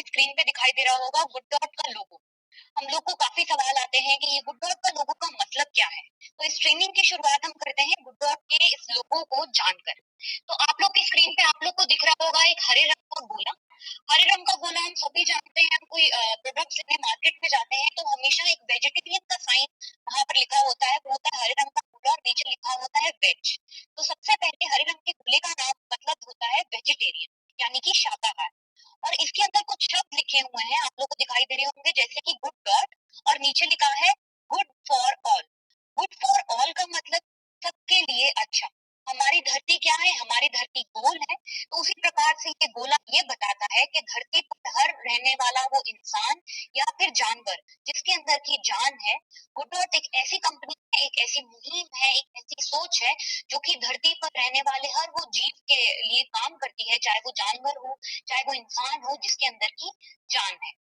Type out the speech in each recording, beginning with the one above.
की स्क्रीन पे दिखाई दे रहा होगा गुड डॉट का लोगो। हम लोग को काफी सवाल आते हैं कि ये गुड डॉट का लोगो का मतलब क्या है। तो इस ट्रेनिंग की शुरुआत हम करते हैं गुड डॉट के इस लोगो को जानकर। तो आप लोग की स्क्रीन पे आप लोग को दिख रहा होगा एक हरे रंग का गोला। हरे रंग का गोला हम सभी जानते हैं, हम कोई प्रोडक्ट लेने मार्केट में जाते हैं तो हमेशा एक वेजिटेरियन का साइन वहां पर लिखा होता है, वो होता है हरे रंग का गोला और नीचे लिखा होता है वेज। तो सबसे पहले हरे रंग के गोले का नाम मतलब होता है वेजिटेरियन यानी कि शाकाहार। और इसके अंदर कुछ शब्द लिखे हुए हैं, आप लोग को दिखाई दे रहे होंगे, जैसे कि गुड डॉट और नीचे लिखा है good for all. Good for all का मतलब सबके लिए अच्छा। हमारी धरती क्या है, हमारी धरती गोल है, तो उसी प्रकार से ये गोला ये बताता है कि धरती पर हर रहने वाला वो इंसान या फिर जानवर जिसके अंदर की जान है। गुड डॉट एक ऐसी कंपनी है, एक ऐसी मुहिम है, एक ऐसी सोच है जो कि धरती पर रहने वाले हर वो जीव के लिए काम करती है, चाहे वो जानवर हो चाहे वो इंसान हो जिसके अंदर की जान है।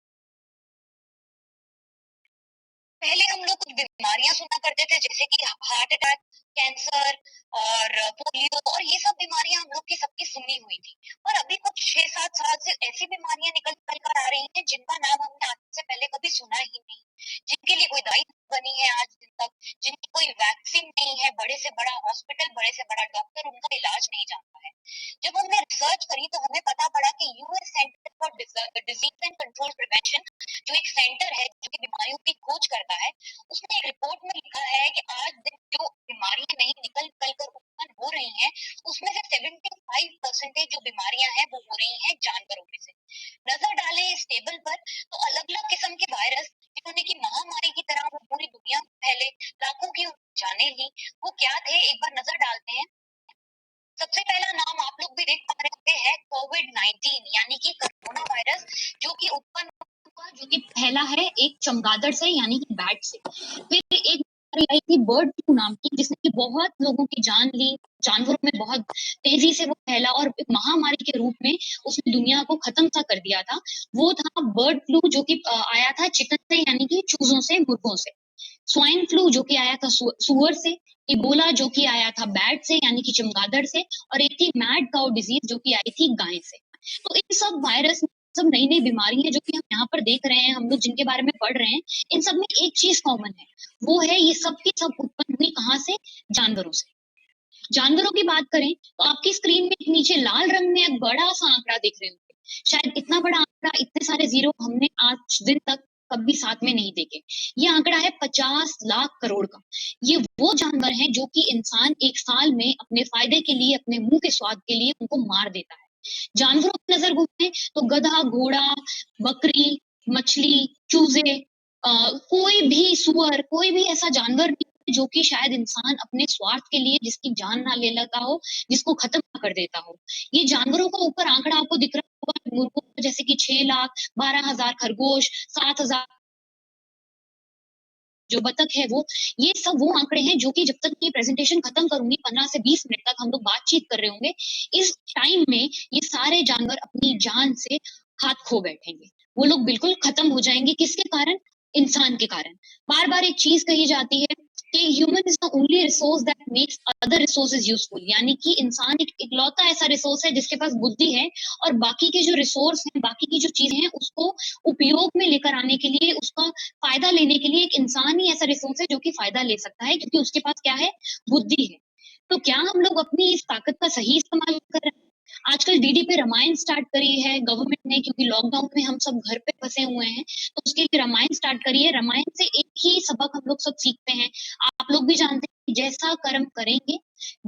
पहले हम लोग कुछ बीमारियां सुना करते थे जैसे कि हार्ट अटैक, कैंसर और पोलियो, और ये सब बीमारियां हम लोग की सबकी सुनी हुई थी। और अभी कुछ 6-7 साल से ऐसी बीमारियां निकल कर आ रही हैं जिनका नाम हमने आज से पहले कभी सुना ही नहीं, जिनके लिए कोई दवाई बनी है आज दिन तक, जिनकी कोई वैक्सीन नहीं है, बड़े से बड़ा हॉस्पिटल, बड़े से बड़ा डॉक्टर उनका इलाज नहीं जानता है। जब हमने रिसर्च करी तो हमें पता पड़ा कि US centre for disease and control prevention, जो एक सेंटर है जो कि बीमारियों की खोज करता है, उसने एक रिपोर्ट में लिखा है कि आज दिन जो बीमारियां नहीं निकल निकल कर उत्पन्न हो रही हैं, उसमें से 75% जो बीमारियां हैं वो हो रही हैं जानवरों में से। नजर डालें इस टेबल पर तो अलग अलग किस्म के वायरस जिन्होंने की महामारी की तरह वो पूरी दुनिया में फैले, लाखों की जाने ली, वो क्या थे एक बार नजर डालते हैं। सबसे पहला नाम आप लोग भी देख पा रहे होंगे है कोविड-19 यानी कि कोरोना वायरस, जो कि उत्पन्न हुआ, जो कि पहला है एक चमगादड़ से यानी कि बैट से। फिर एक बीमारी आई थी बर्ड फ्लू नाम की, जिसने कि बहुत लोगों की जान ली, जानवरों में बहुत तेजी से वो फैला और एक महामारी के रूप में उसने दुनिया को खत्म सा कर दिया था। वो था बर्ड फ्लू, जो कि आया था चिकन से यानी कि चूजों से, मुर्गों से। स्वाइन फ्लू जो कि आया था सुअर से। इबोला जो कि आया था बैट से यानी कि चमगादड़ से। और एक थी मैड काउ डिजीज जो कि आई थी गाय से। तो इन सब वायरस, सब नई नई बीमारी है जो कि हम यहाँ पर देख रहे हैं, हम लोग जिनके बारे में पढ़ रहे हैं, इन सब में एक चीज कॉमन है, वो है ये सब की सब उत्पन्न हुई कहाँ से? जानवरों से। जानवरों की बात करें तो आपकी स्क्रीन में नीचे लाल रंग में एक बड़ा सा आंकड़ा दिख रहे होंगे। शायद इतना बड़ा आंकड़ा, इतने सारे जीरो हमने आज दिन तक कभी साथ में नहीं देखे। ये आंकड़ा है 50 लाख करोड़ का। ये वो जानवर हैं जो कि इंसान एक साल में अपने फायदे के लिए, अपने मुंह के स्वाद के लिए उनको मार देता है। जानवरों की नजर घूमे तो गधा, घोड़ा, बकरी, मछली, चूजे, कोई भी सुअर, कोई भी ऐसा जानवर नहीं जो कि शायद इंसान अपने स्वार्थ के लिए जिसकी जान ना ले लेता हो, जिसको खत्म ना कर देता हो। ये जानवरों का ऊपर आंकड़ा आपको दिख रहा होगा, मुर्गों का जैसे कि 6 लाख, 12,000 खरगोश, 7,000 जो बतख है वो। ये सब वो आंकड़े हैं जो कि जब तक ये प्रेजेंटेशन खत्म करूंगी, 15 से 20 मिनट तक हम लोग बातचीत कर रहे होंगे, इस टाइम में ये सारे जानवर अपनी जान से हाथ खो बैठेंगे। वो लोग बिल्कुल खत्म हो जाएंगे। किसके कारण? इंसान के कारण। बार बार एक चीज कही जाती है कि human is the only resource that makes other resources useful, यानी कि इंसान एक इकलौता ऐसा रिसोर्स है जिसके पास बुद्धि है, और बाकी के जो रिसोर्स हैं, बाकी की जो चीजें हैं, उसको उपयोग में लेकर आने के लिए, उसका फायदा लेने के लिए एक इंसान ही ऐसा रिसोर्स है जो कि फायदा ले सकता है, क्योंकि उसके पास क्या है? बुद्धि है। तो क्या हम लोग अपनी इस ताकत का सही इस्तेमाल कर रहे हैं? आजकल डीडी पे रामायण स्टार्ट करी है गवर्नमेंट ने, क्योंकि लॉकडाउन में हम सब घर पे फंसे हुए हैं, तो उसके लिए रामायण स्टार्ट करी है। रामायण से एक ही सबक हम लोग सब सीखते हैं। आप लोग भी जानते हैं कि जैसा कर्म करेंगे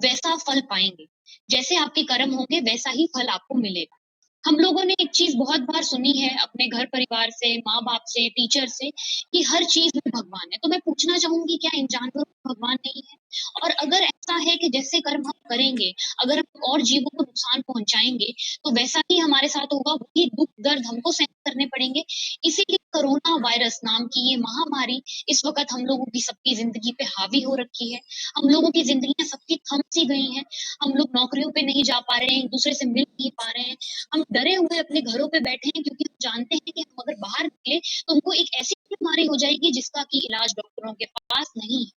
वैसा फल पाएंगे। जैसे आपके कर्म होंगे वैसा ही फल आपको मिलेगा। हम लोगों ने एक चीज बहुत बार सुनी है अपने घर परिवार से, माँ बाप से, टीचर से, कि हर चीज में भगवान है। तो मैं पूछना चाहूंगी, क्या इन जानवरों में भगवान नहीं है? और अगर ऐसा है कि जैसे कर्म हम करेंगे, अगर हम और जीवों को नुकसान पहुंचाएंगे, तो वैसा ही हमारे साथ होगा, वही दुख दर्द हमको सहन करने पड़ेंगे। इसीलिए कोरोना वायरस नाम की ये महामारी इस वक्त हम लोगों की सबकी जिंदगी पे हावी हो रखी है। हम लोगों की जिंदगियां सबकी थम सी गई हैं। हम लोग नौकरियों पे नहीं जा पा रहे हैं, एक दूसरे से मिल नहीं पा रहे हैं। हम डरे हुए अपने घरों पे बैठे हैं, क्योंकि हम जानते हैं कि हम अगर बाहर निकले तो हमको एक ऐसी बीमारी हो जाएगी जिसका कि इलाज डॉक्टरों के पास नहीं है।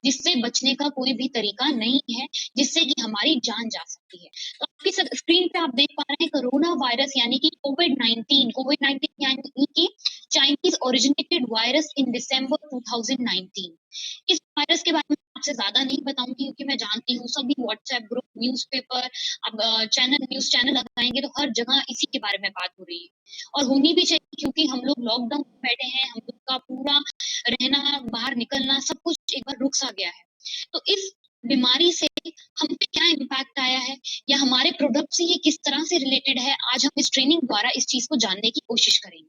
जिससे बचने का कोई भी तरीका नहीं है, जिससे कि हमारी जान जा सकती है। तो आपकी स्क्रीन पे आप देख पा रहे हैं कोरोना वायरस यानी कि कोविड-19 यानी कि चाइनीज़ ओरिजिनेटेड वायरस इन दिसंबर 2019। इस वायरस के बारे में आपसे ज़्यादा नहीं बताऊँगी क्योंकि मैं जानती हूँ सभी व्हाट्सएप ग्रुप, न्यूज़पेपर, अब न्यूज़ चैनल लगाएँगे तो हर जगह इसी के बारे में बात हो रही है और होनी भी चाहिए क्योंकि हम लोग लॉकडाउन में बैठे हैं, हम लोग का पूरा रहना, बाहर निकलना सब कुछ एक बार रुक सा गया है। तो इस बीमारी से हम पे क्या इम्पैक्ट आया है या हमारे प्रोडक्ट से ये किस तरह से रिलेटेड है, आज हम इस ट्रेनिंग द्वारा इस चीज़ को जानने की कोशिश करेंगे।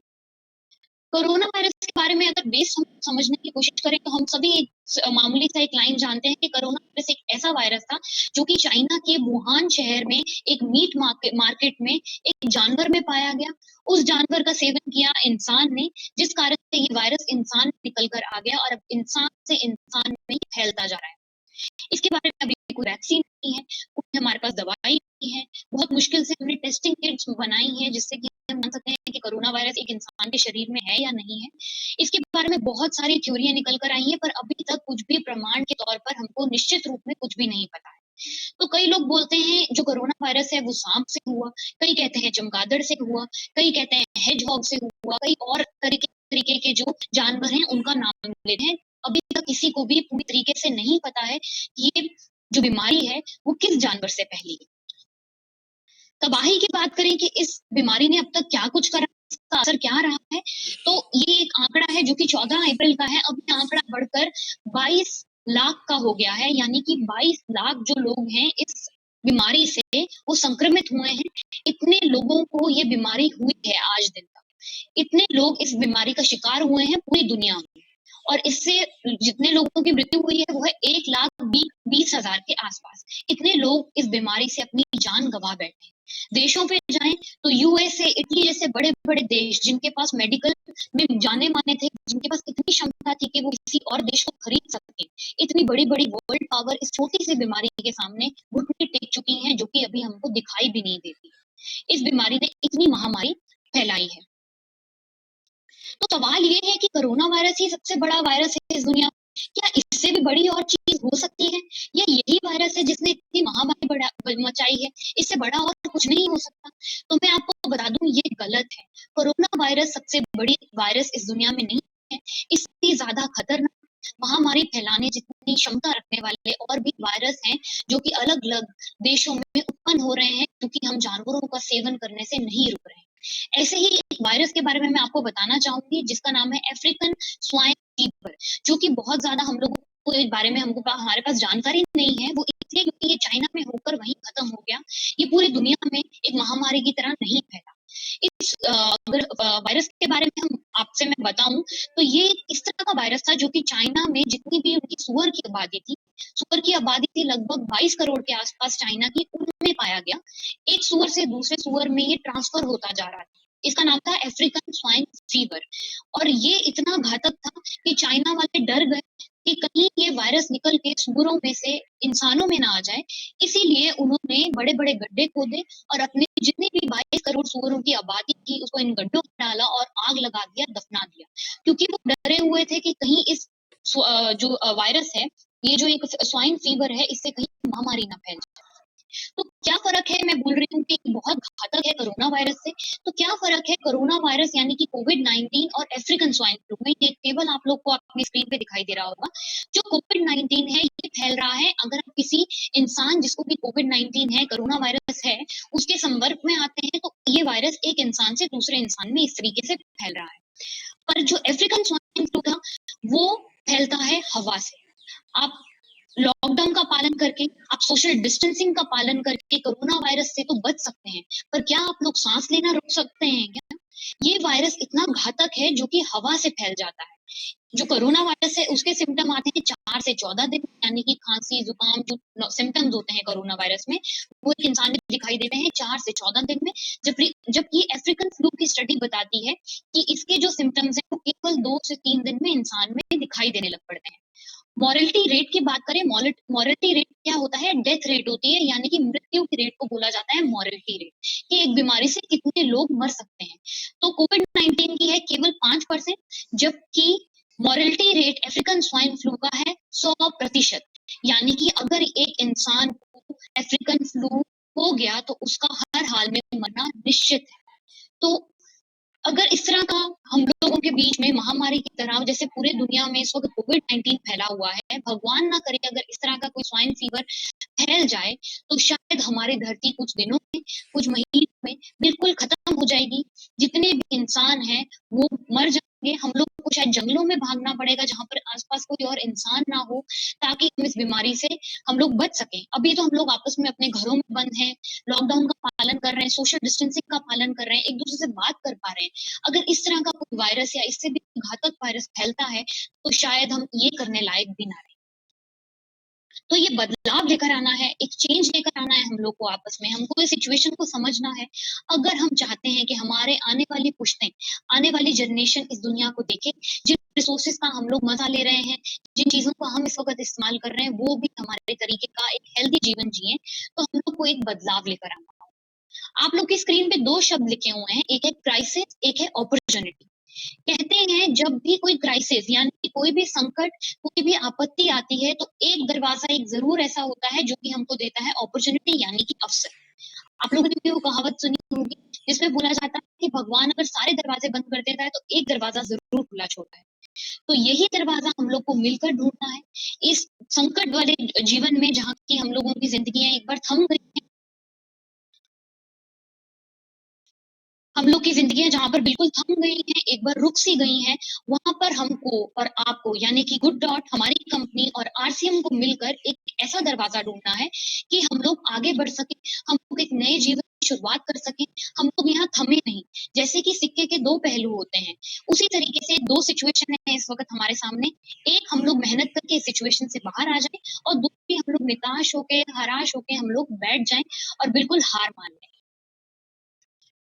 कोरोना वायरस के बारे में अगर बेस हम समझने की कोशिश करें तो हम सभी एक मामूली सा एक लाइन जानते हैं कि कोरोना वायरस एक ऐसा वायरस था जो कि चाइना के वुहान शहर में एक मीट मार्केट में एक जानवर में पाया गया। उस जानवर का सेवन किया इंसान ने, जिस कारण से ये वायरस इंसान में निकल कर आ गया और अब इंसान से इंसान में ही फैलता जा रहा है। इसके बारे में अभी कोई वैक्सीन नहीं है, कोई हमारे पास दवाई नहीं है। बहुत मुश्किल से हमने टेस्टिंग किट्स बनाई हैं जिससे कि हम जान सकते हैं कि कोरोना वायरस एक इंसान के शरीर में है या नहीं है। इसके बारे में बहुत सारी थ्योरियाँ निकल कर आई हैं पर अभी तक कुछ भी प्रमाण के तौर पर हमको निश्चित रूप में कुछ भी नहीं पता है। तो कई लोग बोलते हैं जो कोरोना वायरस है वो सांप से हुआ, कई कहते हैं चमगादड़ से हुआ, कई कहते हैं हेजहॉग से हुआ, कई और तरीके तरीके के जो जानवर हैं उनका नाम लेते हैं। अभी तक किसी को भी पूरी तरीके से नहीं पता है कि ये जो बीमारी है वो किस जानवर से फैली है। तबाही की बात करें कि इस बीमारी ने अब तक क्या कुछ करा, इसका असर क्या रहा है, तो ये एक आंकड़ा है जो कि 14 अप्रैल का है। अब ये आंकड़ा बढ़कर 22 लाख का हो गया है, यानी कि 22 लाख जो लोग हैं इस बीमारी से वो संक्रमित हुए हैं। इतने लोगों को ये बीमारी हुई है आज दिन तक। इतने लोग इस बीमारी का शिकार हुए हैं पूरी दुनिया में और इससे जितने लोगों की मृत्यु हुई है वो है 1,20,000 के आसपास। इतने लोग इस बीमारी से अपनी जान गंवा बैठे हैं। देशों पे जाएँ तो यूएसए, इटली जैसे बड़े-बड़े देश जिनके पास मेडिकल में जाने-माने थे, जिनके पास इतनी क्षमता थी कि वो किसी और देश को खरीद सकें। इतनी बड़ी-बड़ी वर्ल्ड पावर इस छोटी-सी बीमारी के सामने घुटने टेक चुकी हैं जो कि अभी हमको दिखाई भी नहीं देती। इस बीमारी ने इतनी महामारी फैलाई है। तो सवाल ये है कि कोरोना वायरस ही सबसे बड़ा वायरस है इस दुनिया में। क्या इससे भी बड़ी और चीज़ हो सकती है? या यही वायरस है जिसने इतनी महामारी मचाई है, इससे बड़ा और कुछ नहीं हो सकता? तो मैं आपको बता दूँ ये गलत है। कोरोना वायरस सबसे बड़ी वायरस इस दुनिया में नहीं है। इससे ज़्यादा खतरनाक महामारी फैलाने जितनी क्षमता रखने वाले और भी वायरस हैं, जो कि अलग-अलग देशों में उत्पन्न हो रहे हैं, क्योंकि हम जानवरों का सेवन करने से नहीं रुक रहे हैं। ऐसे ही एक वायरस के बारे में मैं आपको बताना चाहूँगी जिसका नाम है अफ्रीकन स्वाइन फीवर, जो कि बहुत ज़्यादा हम लोगों को इस बारे में हमारे पास जानकारी नहीं है। वो इसलिए क्योंकि ये चाइना में होकर वहीं खत्म हो गया। ये पूरी दुनिया में एक महामारी की तरह नहीं फैला। इस अगर वायरस के बारे में हम आपसे मैं बताऊँ तो ये इस तरह का वायरस था जो कि चाइना में जितनी भी उनकी सूअर की आबादी थी लगभग 22 करोड़ के आस-पास चाइना की, उनमें पाया गया। एक सूअर से दूसरे सूअर में ये ट्रांसफर होता जा रहा था। इसका नाम था अफ्रीकन स्वाइन फीवर और ये इतना घातक था कि चाइना वाले डर गए कि कहीं ये वायरस निकल के सूअरों में से इंसानों में ना आ जाए। इसीलिए उन्होंने बड़े-बड़े गड्ढे खोदे और अपने जितने भी 22 करोड़ सूअरों की आबादी थी उसको इन गड्ढों में डाला और आग लगा दिया, दफना दिया। क्योंकि वो डरे हुए थे कि कहीं इस जो वायरस है, ये जो एक स्वाइन फीवर है, इससे कहीं महामारी ना फैल जाए। तो क्या फ़र्क है, मैं बोल रही हूँ कि बहुत घातक है कोरोना वायरस से, तो क्या फ़र्क है कोरोना वायरस यानी कि कोविड-19 और अफ्रीकन स्वाइन फ्लू में? ये टेबल आप लोग को अपनी स्क्रीन पे दिखाई दे रहा होगा। जो कोविड-19 है, ये फैल रहा है अगर आप किसी इंसान जिसको भी कोविड-19 है, कोरोना वायरस है, उसके संपर्क में आते हैं, तो ये वायरस एक इंसान से दूसरे इंसान में इस तरीके से फैल रहा है। पर जो अफ्रीकन स्वाइन फ्लू था, वो फैलता है हवा से। आप लॉकडाउन का पालन करके, आप सोशल डिस्टेंसिंग का पालन करके कोरोना वायरस से तो बच सकते हैं, पर क्या आप लोग साँस लेना रोक सकते हैं क्या? ये वायरस इतना घातक है जो कि हवा से फैल जाता है। जो कोरोना वायरस है उसके सिम्पटम आते हैं 4 से 14 दिन, यानी कि खाँसी, ज़ुकाम जो सिम्पटम्स होते हैं कोरोना वायरस में, वो एक इंसान में दिखाई देते हैं 4 से 14 दिन में। जबकि अफ्रीकन फ्लू की स्टडी बताती है कि इसके जो सिम्पटम्स हैं वो केवल 2 से 3 दिन में इंसान में दिखाई देने लग पड़ते हैं। मॉर्टेलिटी रेट की बात करें, मॉर्टेलिटी रेट क्या होता है? डेथ रेट होती है, यानी कि मृत्यु के रेट को बोला जाता है मॉर्टेलिटी रेट, कि एक बीमारी से कितने लोग मर सकते हैं। तो कोविड-19 की है केवल 5%, जबकि mortality rate African swine flu का है 100%। यानी कि अगर एक इंसान को अफ्रीकन फ्लू हो गया तो उसका हर हाल में मरना निश्चित है। तो अगर इस तरह का हम लोगों के बीच में महामारी की तरह जैसे पूरे दुनिया में इस वक्त कोविड-19 फैला हुआ है, भगवान ना करे अगर इस तरह का कोई स्वाइन फीवर फैल जाए, तो शायद हमारी धरती कुछ दिनों में, कुछ महीनों में बिल्कुल खत्म हो जाएगी। जितने भी इंसान हैं, वो मर जाएँगे। हम लोग को शायद जंगलों में भागना पड़ेगा, जहाँ पर आस-पास कोई और इंसान ना हो, ताकि हम इस बीमारी से हम लोग बच सकें। अभी तो हम लोग आपस में अपने घरों में बंद हैं, लॉकडाउन का पालन कर रहे हैं, सोशल डिस्टेंसिंग का पालन कर रहे हैं, एक-दूसरे से बात कर पा रहे हैं। अगर इस तरह का कोई वायरस या इससे भी घातक वायरस फैलता है, तो शायद हम ये करने लायक भी ना रहें। तो ये बदलाव लेकर आना है, एक चेंज लेकर आना है हम लोग को आपस में, हमको इस सिचुएशन को समझना है। अगर हम चाहते हैं कि हमारे आने वाली पुश्तें, आने वाली जनरेशन इस दुनिया को देखे, जिन रिसोर्सेज़ का हम लोग मज़ा ले रहे हैं, जिन चीज़ों का हम इस वक़्त इस्तेमाल कर रहे हैं, वो भी हमारे तरीके का एक हेल्दी जीवन जिएँ, तो हम लोग को एक बदलाव लेकर आना होगा। आप लोग की स्क्रीन पे 2 शब्द लिखे हुए हैं, एक है क्राइसिस, एक है अपॉर्च्युनिटी। कहते हैं जब भी कोई क्राइसिस यानी कि कोई भी संकट, कोई भी आपत्ति आती है तो एक दरवाज़ा एक ज़रूर ऐसा होता है जो कि हमको देता है अपॉर्च्युनिटी यानी कि अवसर। आप लोगों ने भी वो कहावत सुनी होगी जिसमें बोला जाता है कि भगवान अगर सारे दरवाज़े बंद कर देता है तो एक दरवाज़ा ज़रूर खुला छोड़ता है। तो यही दरवाज़ा हम लोग को मिलकर ढूँढना है। इस संकट वाले जीवन में जहाँ की हम लोगों की ज़िंदगियाँ एक बार थम गई हैं, हम लोग की ज़िंदगियाँ जहाँ पर बिल्कुल थम गई हैं, एक बार रुक सी गई हैं, वहाँ पर हमको और आपको यानी कि गुड डॉट हमारी कंपनी और आरसीएम को मिलकर एक ऐसा दरवाज़ा ढूँढना है कि हम लोग आगे बढ़ सकें, हम लोग एक नए जीवन की शुरुआत कर सकें, हम लोग यहाँ थमे नहीं। जैसे कि सिक्के के 2 पहलू होते हैं, उसी तरीके से 2 सिचुएशन हैं इस वक़्त हमारे सामने। एक हम लोग मेहनत करके इस सिचुएशन से बाहर आ जाएँ और दूसरी हम लोग निराश होके, हताश होके हम लोग बैठ जाएँ और बिल्कुल हार मान लें।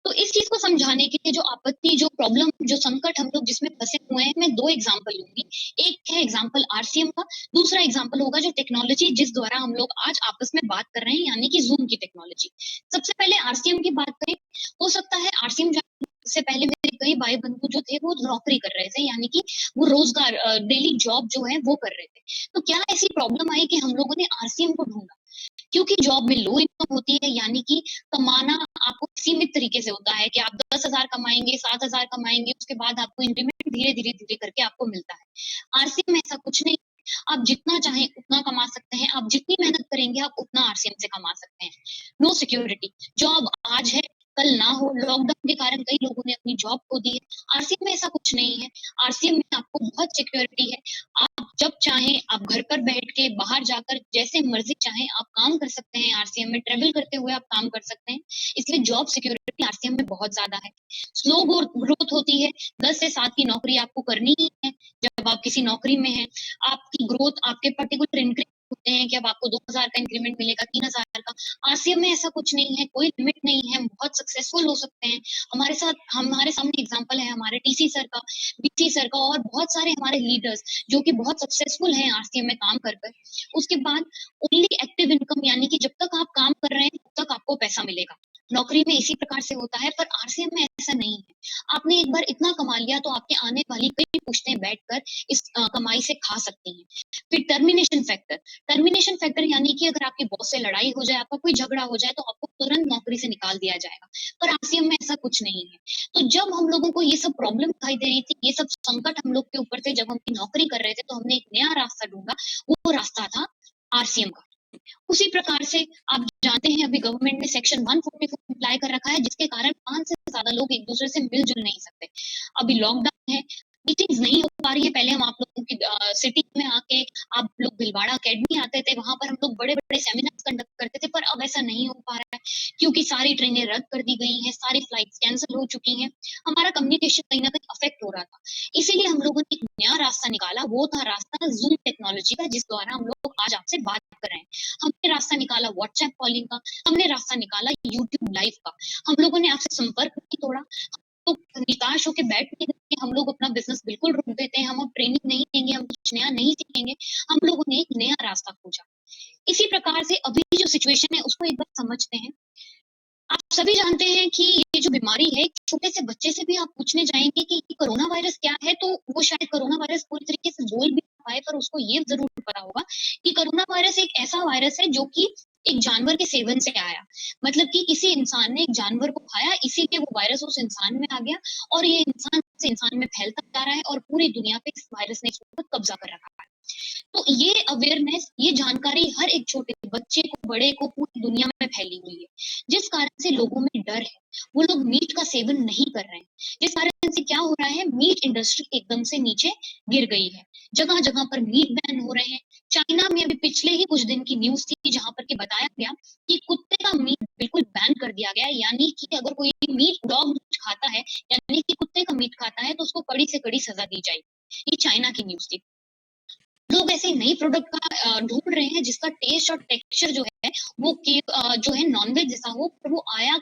तो इस चीज़ को समझाने के लिए जो आपत्ति, जो प्रॉब्लम, जो संकट हम लोग जिसमें फँसे हुए हैं, मैं 2 एग्ज़ाम्पल लूँगी। एक है एग्ज़ाम्पल आरसीएम का, दूसरा एग्ज़ाम्पल होगा जो टेक्नोलॉजी जिस द्वारा हम लोग आज आपस में बात कर रहे हैं, यानी कि ज़ूम की टेक्नोलॉजी। सबसे पहले आरसीएम की बात करें, हो सकता है आरसीएम से पहले मेरे कई भाई-बंधु जो थे, वो नौकरी कर रहे थे, यानी कि वो रोज़गार डेली जॉब जो है, वो कर रहे थे। तो क्या ऐसी प्रॉब्लम आई कि हम लोगों ने आरसीएम को ढूँढा? क्योंकि जॉब में लो इनकम होती है यानी कि कमाना आपको सीमित तरीके से होता है कि आप 10,000 कमाएँगे, 7,000 कमाएँगे, उसके बाद आपको इंक्रीमेंट धीरे-धीरे करके आपको मिलता है। आरसीएम में ऐसा कुछ नहीं, आप जितना चाहें उतना कमा सकते हैं, आप जितनी मेहनत करेंगे आप उतना आरसीएम से कमा सकते हैं। नो सिक्योरिटी, जॉब आज है, कल ना हो, लॉकडाउन के कारण कई लोगों ने अपनी जॉब खो दी है। आरसीएम में ऐसा कुछ नहीं है, आरसीएम में आपको बहुत सिक्योरिटी है। आप जब चाहें आप घर पर बैठ के बाहर जाकर जैसे मर्ज़ी चाहें आप काम कर सकते हैं आरसीएम में, ट्रैवल करते हुए आप काम कर सकते हैं। इसलिए जॉब सिक्योरिटी आरसीएम में बहुत ज़्यादा है। स्लो ग्रोथ होती है, 10 से 7 की नौकरी आपको करनी ही है, जब आप किसी नौकरी में हैं। आपकी ग्रोथ आपके पर्टिकुलर इंक्रीमेंट होते हैं कि अब आपको 2,000 का इंक्रीमेंट मिलेगा, 3,000 का। आरसीएम में ऐसा कुछ नहीं है, कोई लिमिट नहीं है, हम बहुत सक्सेसफुल हो सकते हैं। हमारे सामने एग्ज़ाम्पल है हमारे टीसी सर का, डीसी सर का और बहुत सारे हमारे लीडर्स जो कि बहुत सक्सेसफुल हैं आरसीएम में काम कर कर। उसके बाद ओनली एक्टिव इनकम यानी कि जब तक आप काम कर रहे हैं तब तक आपको पैसा मिलेगा। नौकरी में इसी प्रकार से होता है पर आरसीएम में ऐसा नहीं है। आपने एक बार इतना कमा लिया तो आपके आने वाली कई पुश्तें बैठकर इस कमाई से खा सकती हैं। फिर टर्मिनेशन फैक्टर यानी कि अगर आपके बॉस से लड़ाई हो जाए, आपका कोई झगड़ा हो जाए तो आपको तुरंत नौकरी से निकाल दिया जाएगा। पर आरसीएम में ऐसा कुछ नहीं है। तो जब हम लोगों को ये सब प्रॉब्लम दिखाई दे रही थी, ये सब संकट हम लोग के ऊपर थे, जब हम अपनी नौकरी कर रहे थे, तो हमने एक नया रास्ता ढूँढा, वो रास्ता था आरसीएम का। उसी प्रकार से आप जानते हैं अभी गवर्नमेंट ने सेक्शन 144 अप्लाई कर रखा है जिसके कारण 5 से ज़्यादा लोग एक-दूसरे से मिल-जुल नहीं सकते। अभी लॉकडाउन है, मीटिंग्स नहीं हो पा रही है, पहले हम आप लोगों की सिटी में आके आप लोग भिलवाड़ा अकेडमी आते थे, वहाँ पर हम लोग बड़े-बड़े सेमिनार्स कंडक्ट करते थे, पर अब ऐसा नहीं हो पा रहा है क्योंकि सारी ट्रेनें रद्द कर दी गई हैं, सारी फ्लाइट्स कैंसल हो चुकी हैं। हमारा कम्युनिकेशन कहीं न कहीं अफ़ेक्ट हो रहा था। इसीलिए हम लोगों ने एक नया रास्ता निकाला, वो था रास्ता ज़ूम टेक्नोलॉजी का जिस द्वारा हम लोग आज आपसे बात कर रहे हैं। हमने रास्ता निकाला व्हाट्सएप कॉलिंग का, हमने रास्ता निकाला यूट्यूब लाइव का। हम लोगों ने आपसे संपर्क नहीं तोड़ा, तो निराश होके बैठ नहीं गए कि हम लोग अपना बिज़नेस बिल्कुल रोक देते हैं, हम अब ट्रेनिंग नहीं लेंगे, हम कुछ नया नहीं सीखेंगे। हम लोगों ने एक नया रास्ता खोजा। इसी प्रकार से अभी जो सिचुएशन है उसको एक बार समझते हैं। आप सभी जानते हैं कि ये जो बीमारी है, छोटे से बच्चे से भी आप पूछने जाएँगे कि कोरोना वायरस क्या है, तो वो शायद कोरोना वायरस पूरी तरीके से बोल भी ना पाए, पर उसको ये ज़रूर पता होगा कि कोरोना वायरस एक ऐसा वायरस है जो कि एक जानवर के सेवन से आया। मतलब कि किसी इंसान ने एक जानवर को खाया, इसीलिए वो वायरस उस इंसान में आ गया और ये इंसान से इंसान में फैलता जा रहा है और पूरी दुनिया पे इस वायरस ने इस वक़्त कब्ज़ा कर रखा है। तो ये अवेयरनेस, ये जानकारी हर एक छोटे बच्चे को, बड़े को पूरी दुनिया में फैली हुई है। जिस कारण से लोगों में डर है, वो लोग मीट का सेवन नहीं कर रहे हैं। जिस कारण से क्या हो रहा है, मीट इंडस्ट्री एकदम से नीचे गिर गई है। जगह-जगह पर मीट बैन हो रहे हैं। चाइना में अभी पिछले ही कुछ दिन की न्यूज़ थी जहाँ पर कि बताया गया कि कुत्ते का मीट बिल्कुल बैन कर दिया गया है, यानी कि अगर कोई मीट डॉग मीट खाता है, यानी कि कुत्ते का मीट खाता है, तो उसको कड़ी से कड़ी सज़ा दी जाएगी। ये चाइना की न्यूज़ थी। लोग ऐसे नई प्रोडक्ट का ढूँढ रहे हैं जिसका टेस्ट और टेक्सचर जो है वो जो है नॉन-वेज जैसा हो, पर वो आया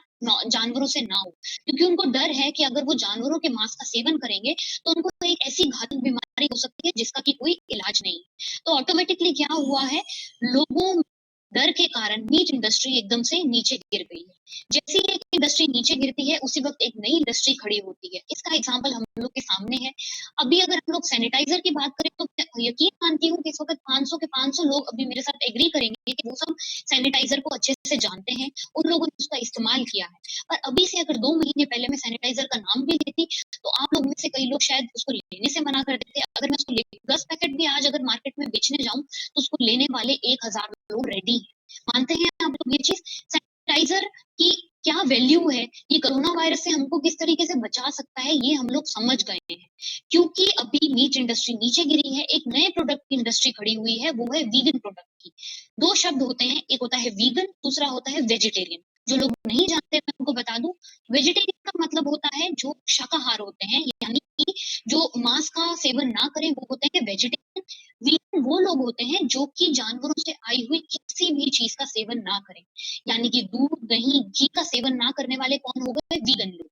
जानवरों से ना हो। क्योंकि उनको डर है कि अगर वो जानवरों के मांस का सेवन करेंगे, तो उनको एक ऐसी घातक बीमारी हो सकती है जिसका कि कोई इलाज नहीं है। तो ऑटोमैटिकली क्या हुआ है, लोगों में डर के कारण मीट इंडस्ट्री एकदम से नीचे गिर गई है। जैसे ही एक इंडस्ट्री नीचे गिरती है, उसी वक़्त एक नई इंडस्ट्री खड़ी होती है। इसका एग्ज़ाम्पल हम लोग के सामने है। अभी अगर हम लोग सैनिटाइज़र की बात करें तो मैं यकीन मानती हूँ कि इस वक़्त 500 के 500 लोग अभी मेरे साथ एग्री करेंगे कि वो सब सैनिटाइज़र को अच्छे से जानते हैं, उन लोगों ने उसका इस्तेमाल किया है। पर अभी से अगर 2 महीने पहले मैं सैनिटाइज़र का नाम भी लेती, तो आप लोग में से कई लोग शायद उसको लेने से मना कर देते। अगर मैं उसको ले 10 पैकेट भी आज अगर मार्केट में बेचने जाऊँ, तो उसको लेने वाले 1000 लोग रेडी हैं। मानते हैं आप लोग ये चीज़? सैनिटाइज़र की क्या वैल्यू है, ये कोरोना वायरस से हमको किस तरीके से बचा सकता है, ये हम लोग समझ गए हैं। क्योंकि अभी मीट इंडस्ट्री नीचे गिरी है, एक नए प्रोडक्ट की इंडस्ट्री खड़ी हुई है, वो है वीगन प्रोडक्ट की। 2 शब्द होते हैं, एक होता है वीगन, दूसरा होता है वेजिटेरियन। जो लोग नहीं जानते मैं उनको बता दूँ, वेजिटेरियन का मतलब होता है जो शाकाहार होते हैं, यानी कि जो मांस का सेवन ना करें, वो होते हैं वेजिटेरियन। वीगन वो लोग होते हैं जो कि जानवरों से आई हुई किसी भी चीज़ का सेवन ना करें। यानी कि दूध, दही, घी का सेवन ना करने वाले कौन हो गए? वीगन लोग।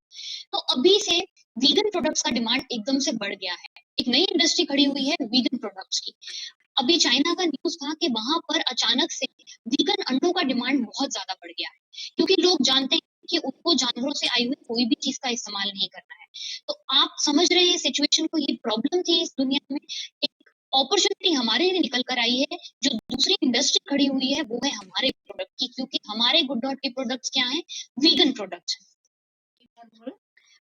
तो अभी से वीगन प्रोडक्ट्स का डिमांड एकदम से बढ़ गया है। एक नई इंडस्ट्री खड़ी हुई है वीगन प्रोडक्ट्स की। अभी चाइना का न्यूज़ था कि वहाँ पर अचानक से वीगन अंडों का डिमांड बहुत ज़्यादा बढ़ गया है, क्योंकि लोग जानते हैं कि उनको जानवरों से आई हुई कोई भी चीज़ का इस्तेमाल नहीं करना है। तो आप समझ रहे हैं सिचुएशन को, ये प्रॉब्लम थी इस दुनिया में, एक अपॉर्च्युनिटी हमारे लिए निकल कर आई है, जो दूसरी इंडस्ट्री खड़ी हुई है वो है हमारे प्रोडक्ट की, क्योंकि हमारे गुड डॉट के प्रोडक्ट्स क्या हैं? वीगन प्रोडक्ट्स हैं।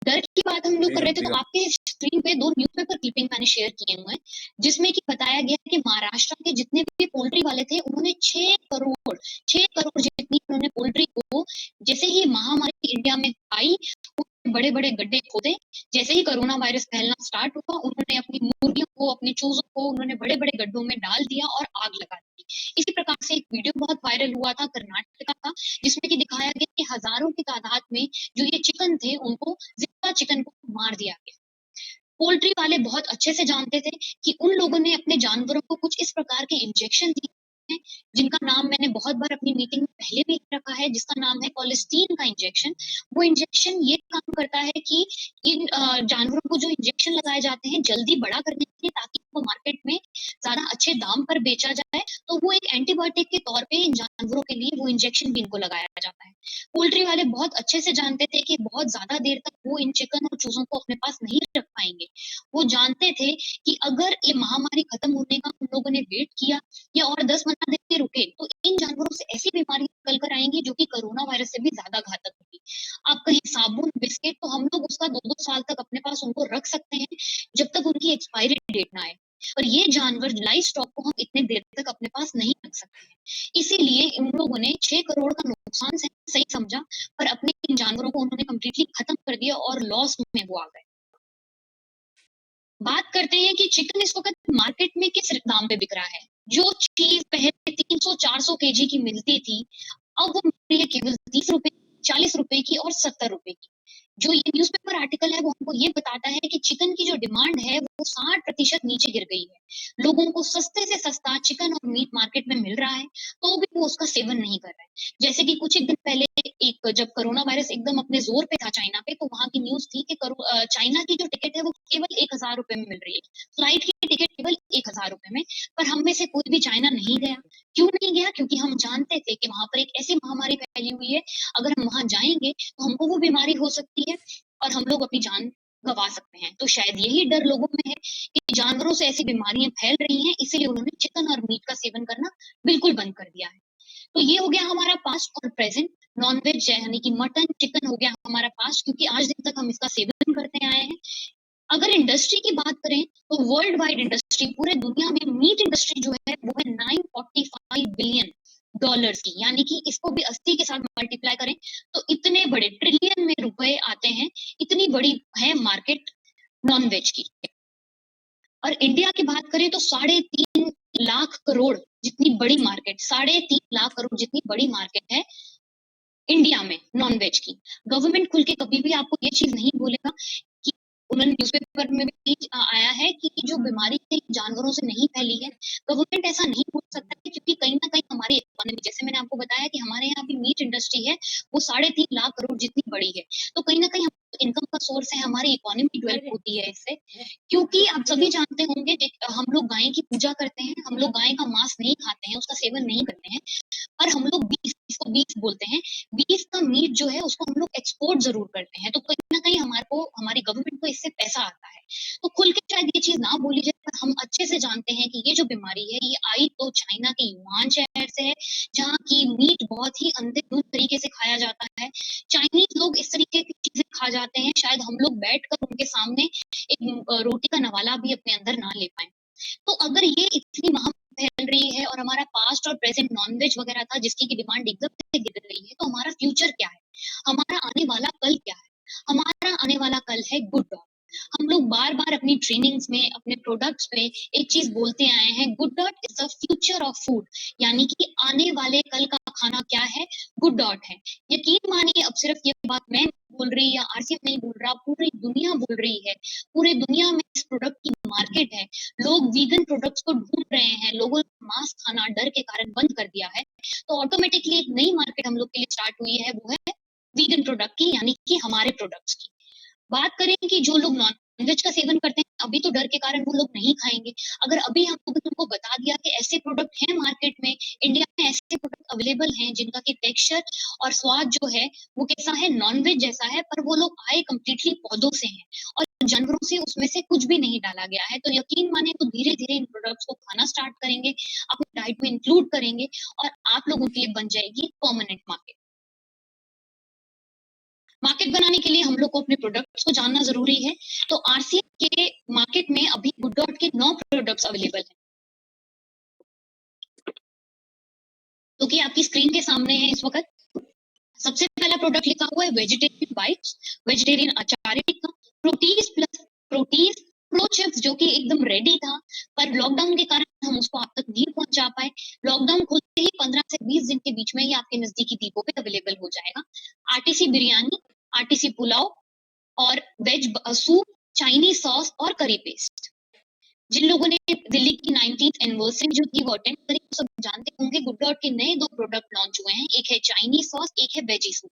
डर की बात हम लोग कर बिगन रहे थे, तो बिगन आपके स्क्रीन पे 2 न्यूज़पेपर क्लिपिंग मैंने शेयर किए हुए हैं, जिसमें कि बताया गया है कि महाराष्ट्र के जितने भी पोल्ट्री वाले थे, उन्होंने 6 करोड़ जितनी उन्होंने पोल्ट्री को जैसे ही महामारी इंडिया में आई, बड़े-बड़े गड्ढे खोदे। जैसे ही कोरोना वायरस फैलना स्टार्ट हुआ, उन्होंने अपनी मुर्गियों को, अपने चूज़ों को उन्होंने बड़े-बड़े गड्ढों में डाल दिया और आग लगा दी। इसी प्रकार से एक वीडियो बहुत वायरल हुआ था कर्नाटक का, जिसमें कि दिखाया गया कि हज़ारों की तादाद में जो ये चिकन थे, उनको ज़िंदा चिकन को मार दिया गया। पोल्ट्री वाले बहुत अच्छे से जानते थे कि उन लोगों ने अपने जानवरों को कुछ इस प्रकार के इंजेक्शन दिए हैं, जिनका नाम मैंने बहुत बार अपनी मीटिंग में पहले भी रखा है, जिसका नाम है कोलेस्टीन का इंजेक्शन। वो इंजेक्शन ये काम करता है कि इन जानवरों को जो इंजेक्शन लगाए जाते हैं, जल्दी बड़ा करने के लिए, ताकि वो मार्केट में ज़्यादा अच्छे दाम पर बेचा जाए, तो वो एक एंटीबायोटिक के तौर पे इन जानवरों के लिए वो इंजेक्शन भी इनको लगाया जाता है। पोल्ट्री वाले बहुत अच्छे से जानते थे कि बहुत ज़्यादा देर तक वो इन चिकन और चूज़ों को अपने पास नहीं रख पाएँगे। वो जानते थे कि अगर ये महामारी खत्म होने का उन लोगों ने वेट किया या और 10-15 दिन के रुके, तो इन जानवरों से ऐसी बीमारियाँ निकल कर आएँगी जो कि कोरोना वायरस से भी ज़्यादा घातक होगी। आप कहीं साबुन, बिस्किट तो हम लोग उसका 2-2 साल तक अपने पास उनको रख सकते हैं, जब तक उनकी एक्सपायरी डेट ना आए। और ये जानवर लाइव स्टॉक को हम इतने देर तक अपने पास नहीं रख सकते हैं। इसीलिए उन लोगों ने 6 करोड़ का नुकसान सही समझा, पर अपने इन जानवरों को उन्होंने कंप्लीटली खत्म कर दिया और लॉस में वो आ गए। बात करते हैं कि चिकन इस वक़्त मार्केट में किस दाम पे बिक रहा है। जो चीज़ पहले 300-400 केजी की मिलती थी, अब वो मिल रही है केवल ₹30, ₹40 की और ₹70 की। जो ये न्यूज़पेपर आर्टिकल है, वो हमको ये बताता है कि चिकन की जो डिमांड है, वो 60% नीचे गिर गई है। लोगों को सस्ते से सस्ता चिकन और मीट मार्केट में मिल रहा है, तो भी वो उसका सेवन नहीं कर रहे हैं। जैसे कि कुछ एक दिन पहले एक जब कोरोना वायरस एकदम अपने ज़ोर पे था चाइना पे, तो वहाँ की न्यूज़ थी कि चाइना की जो टिकट है, वो केवल ₹1000 में मिल रही है। फ्लाइट की टिकट केवल 1000 रुपए में, पर हम में से कोई भी चाइना नहीं गया। क्यों नहीं गया? क्योंकि हम जानते थे कि वहाँ पर एक ऐसी महामारी फैली हुई है, अगर हम वहाँ जाएँगे तो हमको वो बीमारी हो सकती है और हम लोग अपनी जान गँवा सकते हैं। तो शायद यही डर लोगों में है कि जानवरों से ऐसी बीमारियाँ फैल रही हैं, इसीलिए उन्होंने चिकन और मीट का सेवन करना बिल्कुल बंद कर दिया है। तो ये हो गया हमारा पास्ट और प्रेज़ेंट। नॉन-वेज यानी कि मटन, चिकन हो गया हमारा पास्ट, क्योंकि आज दिन तक हम इसका सेवन करते आए हैं। अगर इंडस्ट्री की बात करें तो वर्ल्ड वाइड इंडस्ट्री, पूरे दुनिया में मीट इंडस्ट्री जो है वो है 945 बिलियन डॉलर्स की, यानी कि इसको भी 80 के साथ मल्टीप्लाई करें तो इतने बड़े ट्रिलियन में रुपए आते हैं, इतनी बड़ी है मार्केट नॉन वेज की। और इंडिया की बात करें तो 3.5 करोड़ जितनी बड़ी मार्केट, 3.5 करोड़ जितनी बड़ी मार्केट है इंडिया में नॉन वेज की। गवर्नमेंट खुल के कभी भी आपको ये चीज नहीं बोलेगा कि, उन्होंने न्यूज़पेपर में भी आया है कि जो बीमारी है जानवरों से नहीं फैली है। गवर्नमेंट ऐसा नहीं बोल सकता है, क्योंकि कहीं न कहीं हमारी इकोनॉमी, जैसे मैंने आपको बताया कि हमारे यहाँ भी मीट इंडस्ट्री है, वो 3.5 करोड़ जितनी बड़ी है। तो कहीं न कहीं इनकम का सोर्स है, हमारी इकोनॉमी डेवलप होती है इससे। क्योंकि आप सभी जानते होंगे हम लोग गाय की पूजा करते हैं, हम लोग गाय का मांस नहीं खाते हैं, उसका सेवन नहीं करते हैं। और हम लोग बीफ, इसको बीफ बोलते हैं, बीफ का मीट जो है उसको हम लोग एक्सपोर्ट ज़रूर करते हैं, तो कहीं न कहीं हमारे को, हमारी गवर्नमेंट को इससे पैसा आता है। तो खुल के शायद ये चीज़ ना बोली जाए, पर हम अच्छे से जानते हैं कि ये जो बीमारी है, ये आई तो चाइना के युहान शहर से है, जहाँ की मीट बहुत ही अंधाधुंध तरीके से खाया जाता है। चाइनीज़ लोग इस तरीके की चीज़ें खा जाते हैं, शायद हम लोग बैठकर उनके सामने एक रोटी का नवाला भी अपने अंदर ना ले पाएँ। तो अगर ये इतनी महामारी फैल रही है और हमारा पास्ट और प्रेजेंट नॉन-वेज वगैरह था जिसकी की डिमांड एकदम से गिर रही है, तो हमारा फ्यूचर क्या है? हमारा आने वाला कल क्या है? हमारा आने वाला कल है गुड डॉग। हम लोग बार-बार अपनी ट्रेनिंग्स में, अपने प्रोडक्ट्स में एक चीज़ बोलते आए हैं, good dot is the future of food, यानी कि आने वाले कल का खाना क्या है? गुड डॉट है। यकीन मानिए, अब सिर्फ ये बात मैं बोल रही या आरसीएम नहीं बोल रहा, पूरी दुनिया बोल रही है। पूरी दुनिया में इस प्रोडक्ट की मार्केट है। लोग वीगन प्रोडक्ट्स को ढूँढ रहे हैं, लोगों ने मांस खाना डर के कारण बंद कर दिया है। तो ऑटोमैटिकली एक नई मार्केट हम लोग के लिए स्टार्ट हुई है, वो है वीगन प्रोडक्ट की, यानी कि हमारे प्रोडक्ट्स की। बात करें कि जो लोग नॉन-वेज का सेवन करते हैं, अभी तो डर के कारण वो लोग नहीं खाएँगे। अगर अभी हम लोगों ने उनको बता दिया कि ऐसे प्रोडक्ट हैं मार्केट में, इंडिया में ऐसे प्रोडक्ट अवेलेबल हैं जिनका कि टेक्सचर और स्वाद जो है, वो कैसा है? नॉन-वेज जैसा है, पर वो लोग आए कंप्लीटली पौधों से हैं और जानवरों से उसमें से कुछ भी नहीं डाला गया है। तो यकीन मानिए, तो धीरे-धीरे इन प्रोडक्ट्स को खाना स्टार्ट करेंगे, अपनी डाइट में इंक्लूड करेंगे और आप लोगों के लिए बन जाएगी परमानेंट मार्केट। मार्केट बनाने के लिए हम लोग को अपने प्रोडक्ट्स को जानना ज़रूरी है। तो आरसीएम के मार्केट में अभी गुड डॉट के 9 प्रोडक्ट्स अवेलेबल हैं। जो कि आपकी स्क्रीन के सामने है इस वक़्त। सबसे पहला प्रोडक्ट लिखा हुआ है वेजिटेरियन बाइट्स, वेजिटेरियन अचार लिखा, प्रोटीज़ प्लस प्रोटीज़ प्रो चिप्स, जो कि एकदम रेडी था, पर लॉकडाउन के कारण हम उसको आप तक नहीं पहुँचा पाए। लॉकडाउन खुलते ही 15 से 20 दिन के बीच में ये आपके नज़दीकी डिपो पे अवेलेबल हो जाएगा। आरटीसी बिरयानी, आरटीसी पुलाव और वेज सूप, चाइनीज़ सॉस और करी पेस्ट। जिन लोगों ने दिल्ली की 19th एनिवर्सरी जो थी वो अटेंड करी, वो सब जानते होंगे गुड डॉट के नए 2 प्रोडक्ट लॉन्च हुए हैं। एक है चाइनीज़ सॉस, एक है वेजी सूप।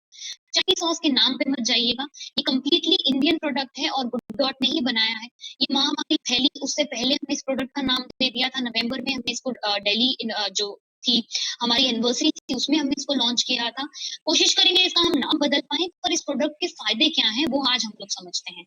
चाइनीज़ सॉस के नाम पे मत जाइएगा, ये कंप्लीटली इंडियन प्रोडक्ट है और गुड डॉट ने ही बनाया है। ये महामारी फैली उससे पहले हमने इस प्रोडक्ट का नाम दे दिया था, नवंबर में हमने इसको दिल्ली जो थी हमारी एनिवर्सरी थी, उसमें हमने इसको लॉन्च किया था। कोशिश करेंगे इसका हम नाम बदल पाएँ, पर इस प्रोडक्ट के फ़ायदे क्या हैं, वो आज हम लोग समझते हैं।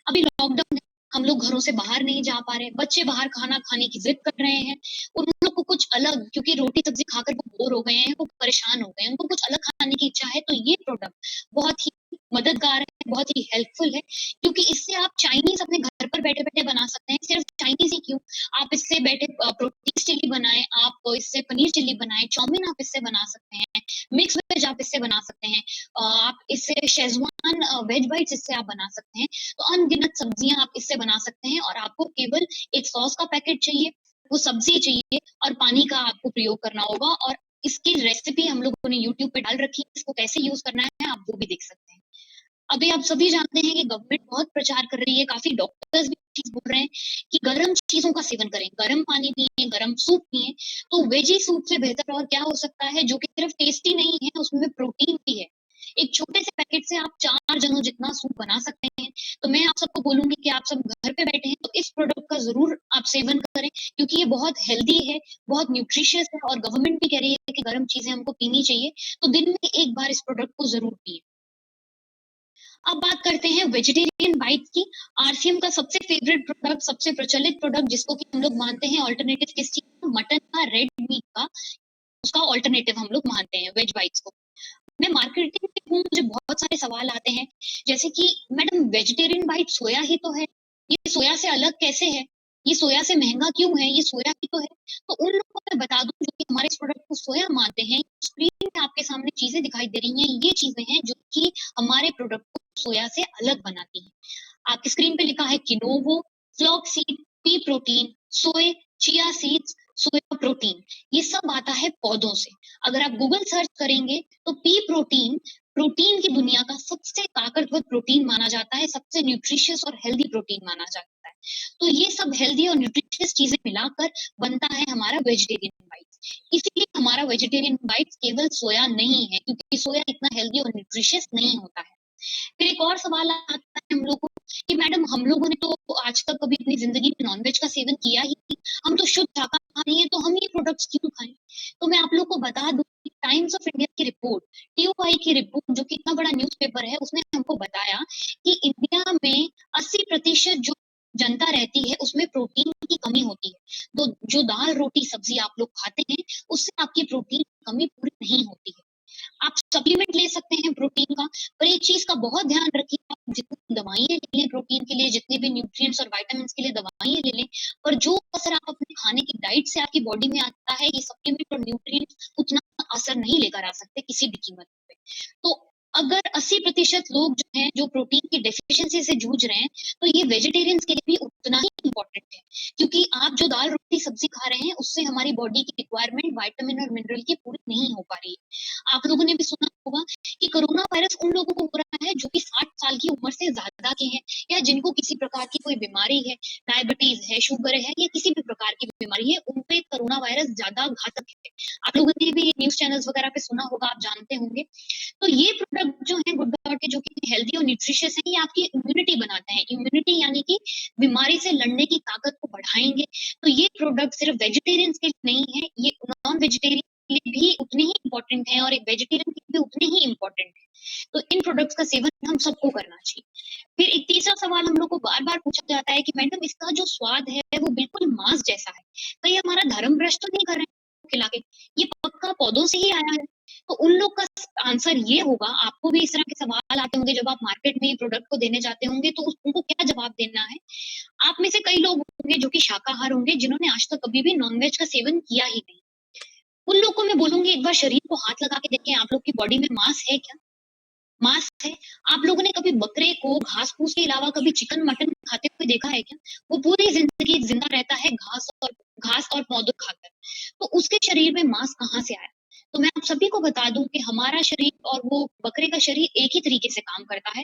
अभी लॉकडाउन है, हम लोग घरों से बाहर नहीं जा पा रहे, बच्चे बाहर खाना खाने की ज़िद कर रहे हैं। उन लोग को कुछ अलग, क्योंकि रोटी-सब्ज़ी खाकर वो बोर हो गए हैं, वो परेशान हो गए हैं, उनको कुछ अलग खाने की इच्छा है, तो ये प्रोडक्ट बहुत ही मददगार है, बहुत ही हेल्पफुल है, क्योंकि इससे आप चाइनीज़ अपने घर पर बैठे-बैठे बना सकते हैं। सिर्फ चाइनीज़ ही क्यों, आप इससे बैठे प्रोटीन चिल्ली बनाएँ, आप इससे पनीर चिल्ली बनाएँ, चाउमीन आप इससे बना सकते हैं, मिक्स वेज आप इससे बना सकते हैं। आप इससे शेज़वान वेज बाइट्स इससे आप बना सकते हैं। तो अनगिनत सब्जियाँ आप इससे बना सकते हैं और आपको केवल एक सॉस का पैकेट चाहिए, वो सब्ज़ी चाहिए और पानी का आपको प्रयोग करना होगा, और इसकी रेसिपी हम लोगों ने यूट्यूब पे डाल रखी है, इसको कैसे यूज़ करना है आप वो भी देख सकते हैं। अभी आप सभी जानते हैं कि गवर्नमेंट बहुत प्रचार कर रही है, काफ़ी डॉक्टर्स भी चीज़ बोल रहे हैं कि गरम चीज़ों का सेवन करें, गरम पानी पिएँ, गरम सूप पिएँ, तो वेजी सूप से बेहतर और क्या हो सकता है, जो कि सिर्फ टेस्टी नहीं है, उसमें प्रोटीन भी है। एक छोटे से पैकेट से आप 4 जनों जितना सूप बना सकते हैं। तो मैं आप सबको बोलूँगी कि आप सब घर पे बैठे हैं, तो इस प्रोडक्ट का ज़रूर आप सेवन करें, क्योंकि ये बहुत हेल्दी है, बहुत न्यूट्रिशियस है और गवर्नमेंट भी कह रही है कि गर्म चीज़ें हमको पीनी चाहिए, तो दिन में 1 बार इस प्रोडक्ट को ज़रूर पिएँ। अब बात करते हैं वेजिटेरियन बाइट्स की। आरसीएम का सबसे फेवरेट प्रोडक्ट, सबसे प्रचलित प्रोडक्ट जिसको कि हम लोग मानते हैं अल्टरनेटिव किस चीज़ का? मटन का, रेड मीट का, उसका अल्टरनेटिव हम लोग मानते हैं वेज बाइट्स को। मैं मार्केटिंग में हूँ, मुझे बहुत सारे सवाल आते हैं, जैसे कि मैडम वेजिटेरियन बाइट सोया ही तो है, ये सोया से अलग कैसे है? ये सोया से महँगा क्यों है? ये सोया ही तो है। तो उन लोगों को मैं बता दूँ जो कि हमारे इस प्रोडक्ट को सोया मानते हैं, स्क्रीन पे आपके सामने चीज़ें दिखाई दे रही हैं, ये चीज़ें हैं जो कि हमारे प्रोडक्ट को सोया से अलग बनाती हैं। आपकी स्क्रीन पे लिखा है किनोवो, फ्लॉक्ससीड, पी प्रोटीन, सोय, चिया सीड्स, सोया प्रोटीन, ये सब आता है पौधों से। अगर आप गूगल सर्च करेंगे तो पी प्रोटीन, प्रोटीन की दुनिया का सबसे ताकतवर प्रोटीन माना जाता है, सबसे न्यूट्रिशियस और हेल्दी प्रोटीन माना जाता है। तो ये सब हेल्दी और न्यूट्रिशियस चीज़ें मिलाकर बनता है हमारा वेजिटेरियन बाइट्स। इसीलिए हमारा वेजिटेरियन बाइट्स केवल सोया नहीं है, क्योंकि सोया इतना हेल्दी और न्यूट्रिशियस नहीं होता है। फिर एक और सवाल आता है हम लोग को कि मैडम हम लोगों ने तो आज तक कभी अपनी ज़िंदगी में नॉन-वेज का सेवन किया ही नहीं, हम तो शुद्ध शाकाहारी हैं, तो हम ये प्रोडक्ट्स क्यों खाएँ? तो मैं आप लोग को बता दूँ कि टाइम्स ऑफ इंडिया की रिपोर्ट, टीओआई की रिपोर्ट जो कि इतना बड़ा न्यूज़पेपर है, उसने हमको बताया कि इंडिया में 80% जो जनता रहती है, उसमें प्रोटीन की कमी होती है। तो जो दाल, रोटी, सब्ज़ी आप लोग खाते हैं, उससे आपकी प्रोटीन की कमी पूरी नहीं होती है। आप सप्लीमेंट ले सकते हैं प्रोटीन का, पर एक चीज़ का बहुत ध्यान रखिए, आप जितनी दवाइयाँ ले लें प्रोटीन के लिए, जितने भी न्यूट्रिएंट्स और विटामिन्स के लिए दवाइयाँ ले लें, पर जो असर आप अपने खाने की डाइट से आपकी बॉडी में आता है, ये सप्लीमेंट और न्यूट्रिएंट्स उतना असर नहीं लेकर आ सकते किसी भी कीमत पे। तो अगर 80% लोग जो हैं, जो प्रोटीन की डेफिशिएंसी से जूझ रहे हैं, तो ये वेजिटेरियंस के लिए भी उतना ही इम्पोर्टेंट है, क्योंकि आप जो दाल, रोटी, सब्ज़ी खा रहे हैं, उससे हमारी बॉडी की रिक्वायरमेंट विटामिन और मिनरल की पूरी नहीं हो पा रही है। आप लोगों ने भी सुना होगा कि कोरोना वायरस उन लोगों को हो रहा है जो कि 60 साल की उम्र से ज़्यादा के हैं, या जिनको किसी प्रकार की कोई बीमारी है, डायबिटीज़ है, शुगर है या किसी भी प्रकार की बीमारी है, उन पे कोरोना वायरस ज़्यादा घातक है। आप लोगों ने भी न्यूज़ चैनल्स वगैरह पे सुना होगा, आप जानते होंगे। तो ये प्रोडक्ट जो हैं गुड डॉट के, जो कि हेल्दी और न्यूट्रिशियस हैं, ये आपकी इम्यूनिटी बनाते हैं। इम्यूनिटी यानी कि बीमारी से लड़ने की ताकत को बढ़ाएँगे। तो ये प्रोडक्ट सिर्फ़ वेजिटेरियंस के लिए नहीं है, ये नॉन वेजिटेरियन के लिए भी उतने ही इम्पोर्टेंट हैं और एक वेजिटेरियन के लिए भी उतने ही इम्पोर्टेंट हैं। तो इन प्रोडक्ट्स का सेवन हम सबको करना चाहिए। फिर एक तीसरा सवाल हम लोग को बार-बार पूछा जाता है कि मैडम इसका जो स्वाद है वो बिल्कुल मांस जैसा है। कहीं हमारा धर्म भ्रष्ट तो नहीं कर रहे हैं खिला के? ये पक्का पौधों से ही आया है। तो उन लोग का आंसर ये होगा, आपको भी इस तरह के सवाल आते होंगे जब आप मार्केट में ये प्रोडक्ट को देने जाते होंगे, तो उनको क्या जवाब देना है? आप में से कई लोग होंगे जो कि शाकाहार होंगे, जिन्होंने आज तक कभी भी नॉन-वेज का सेवन किया ही नहीं। उन लोग को मैं बोलूँगी एक बार शरीर को हाथ लगा के देखें, आप लोग की बॉडी में मांस है क्या? मांस है? आप लोगों ने कभी बकरे को घास-फूस के अलावा कभी चिकन, मटन खाते हुए देखा है क्या? वो पूरी ज़िंदगी ज़िंदा रहता है घास और पौधे खाकर। तो उसके शरीर में मांस कहाँ से आया? तो मैं आप सभी को बता दूँ कि हमारा शरीर और वो बकरे का शरीर एक ही तरीके से काम करता है।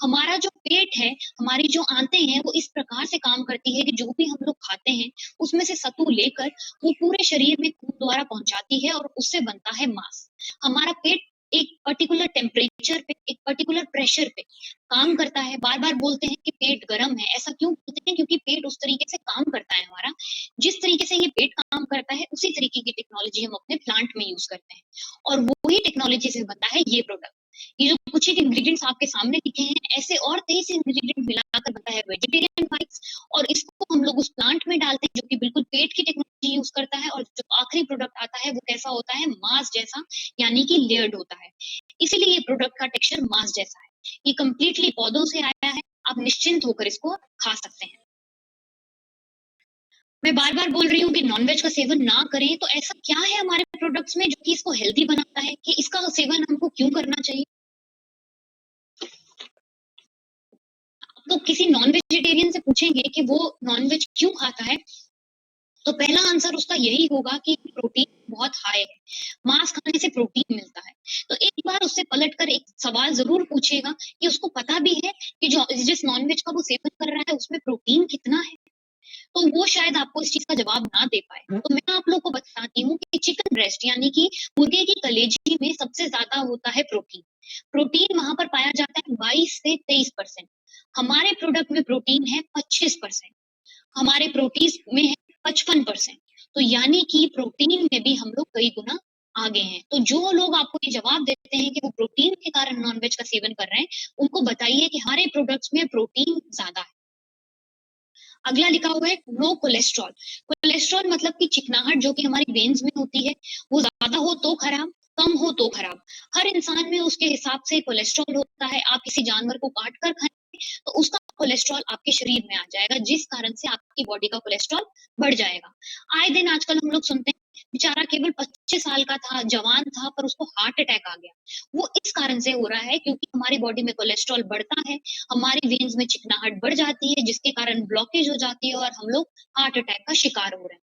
हमारा जो पेट है, हमारी जो आंतें हैं, वो इस प्रकार से काम करती है कि जो भी हम लोग खाते हैं, उसमें से सत्तू लेकर वो पूरे शरीर में खून द्वारा पहुँचाती है और उससे बनता है मांस। हमारा पेट एक पर्टिकुलर टेम्परेचर पे, एक पर्टिकुलर प्रेशर पे काम करता है। बार-बार बोलते हैं कि पेट गरम है, ऐसा क्यों बोलते हैं? क्योंकि पेट उस तरीके से काम करता है हमारा। जिस तरीके से ये पेट काम करता है, उसी तरीके की टेक्नोलॉजी हम अपने प्लांट में यूज़ करते हैं और वही टेक्नोलॉजी से बनता है ये प्रोडक्ट। ये जो कुछ एक इंग्रीडिएंट्स आपके सामने दिखे हैं, ऐसे और 23 इंग्रीडिएंट मिलाकर बनता है वेजिटेरियन बाइट्स और इसको हम लोग उस प्लांट में डालते हैं जो कि बिल्कुल पेट की टेक्नोलॉजी यूज़ करता है और जो आखिरी प्रोडक्ट आता है वो कैसा होता है? मांस जैसा, यानी कि लेयर्ड होता है। इसीलिए ये प्रोडक्ट का टेक्सचर मांस जैसा है। ये कंप्लीटली पौधों से आया है, आप निश्चिंत होकर इसको खा सकते हैं। मैं बार-बार बोल रही हूँ कि नॉन-वेज का सेवन ना करें, तो ऐसा क्या है हमारे प्रोडक्ट्स में जो कि इसको हेल्दी बनाता है कि इसका सेवन हमको क्यों करना चाहिए? तो किसी नॉन वेजिटेरियन से पूछेंगे कि वो नॉन-वेज क्यों खाता है? तो पहला आंसर उसका यही होगा कि प्रोटीन बहुत हाई है। मांस खाने से प्रोटीन मिलता है। तो एक बार उससे पलटकर एक सवाल ज़रूर पूछिएगा कि उसको पता भी है कि जो जिस नॉन-वेज का वो सेवन कर रहा है उसमें प्रोटीन कितना है? तो वो शायद आपको इस चीज़ का जवाब ना दे पाए। तो मैं आप लोग को बताती हूँ कि चिकन ब्रेस्ट यानी कि मुर्गे की कलेजी में सबसे ज़्यादा होता है प्रोटीन। प्रोटीन वहाँ पर पाया जाता है 22 से 23%। हमारे प्रोडक्ट में प्रोटीन है 25%। हमारे प्रोटीज़ में है 55%। तो यानी कि प्रोटीन में भी हम लोग कई गुना आगे हैं। तो जो लोग आपको ये जवाब देते हैं कि वो प्रोटीन के कारण नॉन-वेज का सेवन कर रहे हैं, उनको बताइए कि हमारे प्रोडक्ट्स में प्रोटीन ज़्यादा है। अगला लिखा हुआ है नो कोलेस्ट्रॉल। कोलेस्ट्रॉल मतलब कि चिकनाहट जो कि हमारी वेन्स में होती है, वो ज़्यादा हो तो खराब, कम हो तो खराब। हर इंसान में उसके हिसाब से कोलेस्ट्रॉल होता है। आप किसी जानवर को काट कर खाएँगे, तो उसका कोलेस्ट्रॉल आपके शरीर में आ जाएगा, जिस कारण से आपकी बॉडी का कोलेस्ट्रॉल बढ़ जाएगा। आए दिन आजकल हम लोग सुनते हैं, बेचारा केवल 25 साल का था, जवान था, पर उसको हार्ट अटैक आ गया। वो इस कारण से हो रहा है क्योंकि हमारी बॉडी में कोलेस्ट्रॉल बढ़ता है, हमारी वेन्स में चिकनाहट बढ़ जाती है, जिसके कारण ब्लॉकेज हो जाती है और हम लोग हार्ट अटैक का शिकार हो रहे हैं।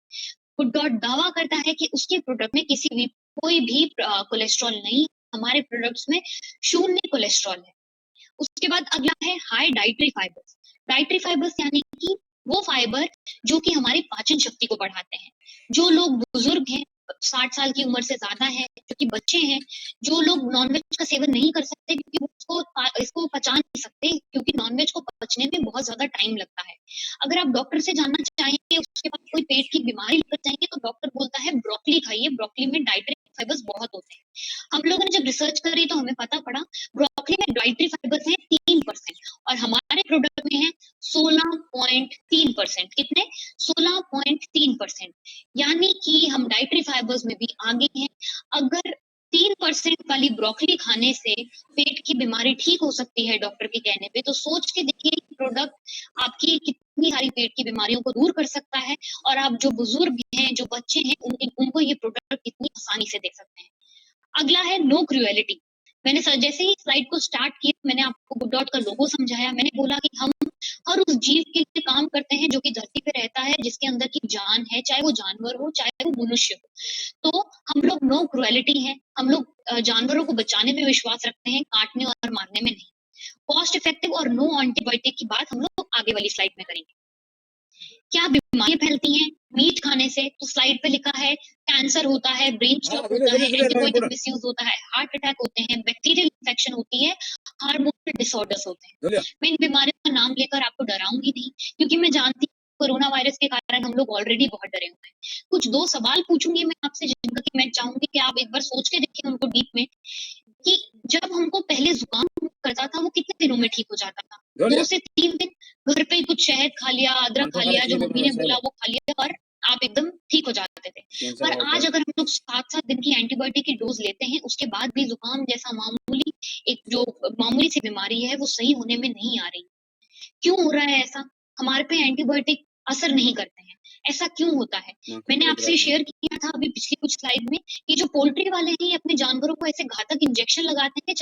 गुड डॉट दावा करता है कि उसके प्रोडक्ट में किसी भी कोई भी कोलेस्ट्रॉल नहीं है, हमारे प्रोडक्ट्स में शून्य कोलेस्ट्रॉल है। उसके बाद अगला है high dietary fibres. Dietary fibres यानी कि वो फाइबर जो कि हमारी पाचन शक्ति को बढ़ाते हैं। जो लोग बुजुर्ग हैं, 60 साल की उम्र से ज़्यादा है, जो कि बच्चे हैं, जो लोग नॉन-वेज का सेवन नहीं कर सकते क्योंकि वो इसको पचा नहीं सकते क्योंकि नॉन-वेज को पचने में बहुत ज़्यादा टाइम लगता है। अगर आप डॉक्टर से जानना चाहेंगे उसके बाद कोई पेट की बीमारी लेकर जाएँगे तो डॉक्टर बोलता है ब्रोकोली खाइए, ब्रोकोली में डाइटरी फाइबर्स बहुत होते हैं। हम लोगों ने जब रिसर्च करी तो हमें पता पड़ा ब्रोकोली में डाइटरी फाइबर्स हैं 3% और हमारे प्रोडक्ट में है 16.3%। कितने? 16.3%। यानी कि हम डाइटरी फाइबर्स में भी आगे हैं। अगर 3% वाली ब्रोकोली खाने से पेट की बीमारी ठीक हो सकती है डॉक्टर के कहने पे, तो सोच के देखिए ये प्रोडक्ट आपकी कितनी सारी पेट की बीमारियों को दूर कर सकता है और आप जो बुजुर्ग हैं, जो बच्चे हैं, उनको ये प्रोडक्ट कितनी आसानी से दे सकते हैं। अगला है नो क्रुएलिटी। मैंने जैसे ही स्लाइड को स्टार्ट किया मैंने आपको गुड डॉट का लोगो समझाया। मैंने बोला कि हम हर उस जीव के लिए काम करते हैं जो कि धरती पे रहता है, जिसके अंदर की जान है, चाहे वो जानवर हो, चाहे वो मनुष्य हो। तो हम लोग नो क्रुएलिटी हैं, हम लोग जानवरों को बचाने में विश्वास रखते हैं, काटने और मारने में नहीं। कॉस्ट इफेक्टिव और नो एंटीबायोटिक की बात हम लोग आगे वाली स्लाइड में करेंगे। क्या बीमारियाँ फैलती हैं मीट खाने से? तो स्लाइड पे लिखा है कैंसर होता है, ब्रेन स्ट्रोक होता है, एंटीबायोटिक मिसयूज़ होता है, हार्ट अटैक होते हैं, बैक्टीरियल इन्फेक्शन होती है, हार्मोनल डिसऑर्डर्स होते हैं। मैं इन बीमारियों का नाम लेकर आपको डराऊँगी नहीं क्योंकि मैं जानती हूँ कोरोना वायरस के कारण हम लोग ऑलरेडी बहुत डरे हुए हैं। कुछ 2 सवाल पूछूँगी मैं आपसे जिनका कि मैं चाहूँगी कि आप एक बार सोच के देखिए उनको डीप में कि जब हमको पहले ज़ुकाम करता था वो कितने दिनों में ठीक हो जाता था? 2 से 3 दिन। घर पे ही कुछ शहद खा लिया, अदरक खा लिया, जो मम्मी ने बोला वो खा लिया और आप एकदम ठीक हो जाते थे। पर आज अगर हम लोग 7-7 दिन की एंटीबायोटिक की डोज़ लेते हैं, उसके बाद भी ज़ुकाम जैसा मामूली एक जो मामूली सी बीमारी है, वो सही होने में नहीं आ रही। क्यों हो रहा है ऐसा? हमारे पे एंटीबायोटिक असर नहीं करते हैं। ऐसा क्यों होता है? मैंने आपसे शेयर किया था अभी पिछली कुछ स्लाइड में कि जो पोल्ट्री वाले हैं, ये अपने जानवरों को ऐसे घातक इंजेक्शन लगाते हैं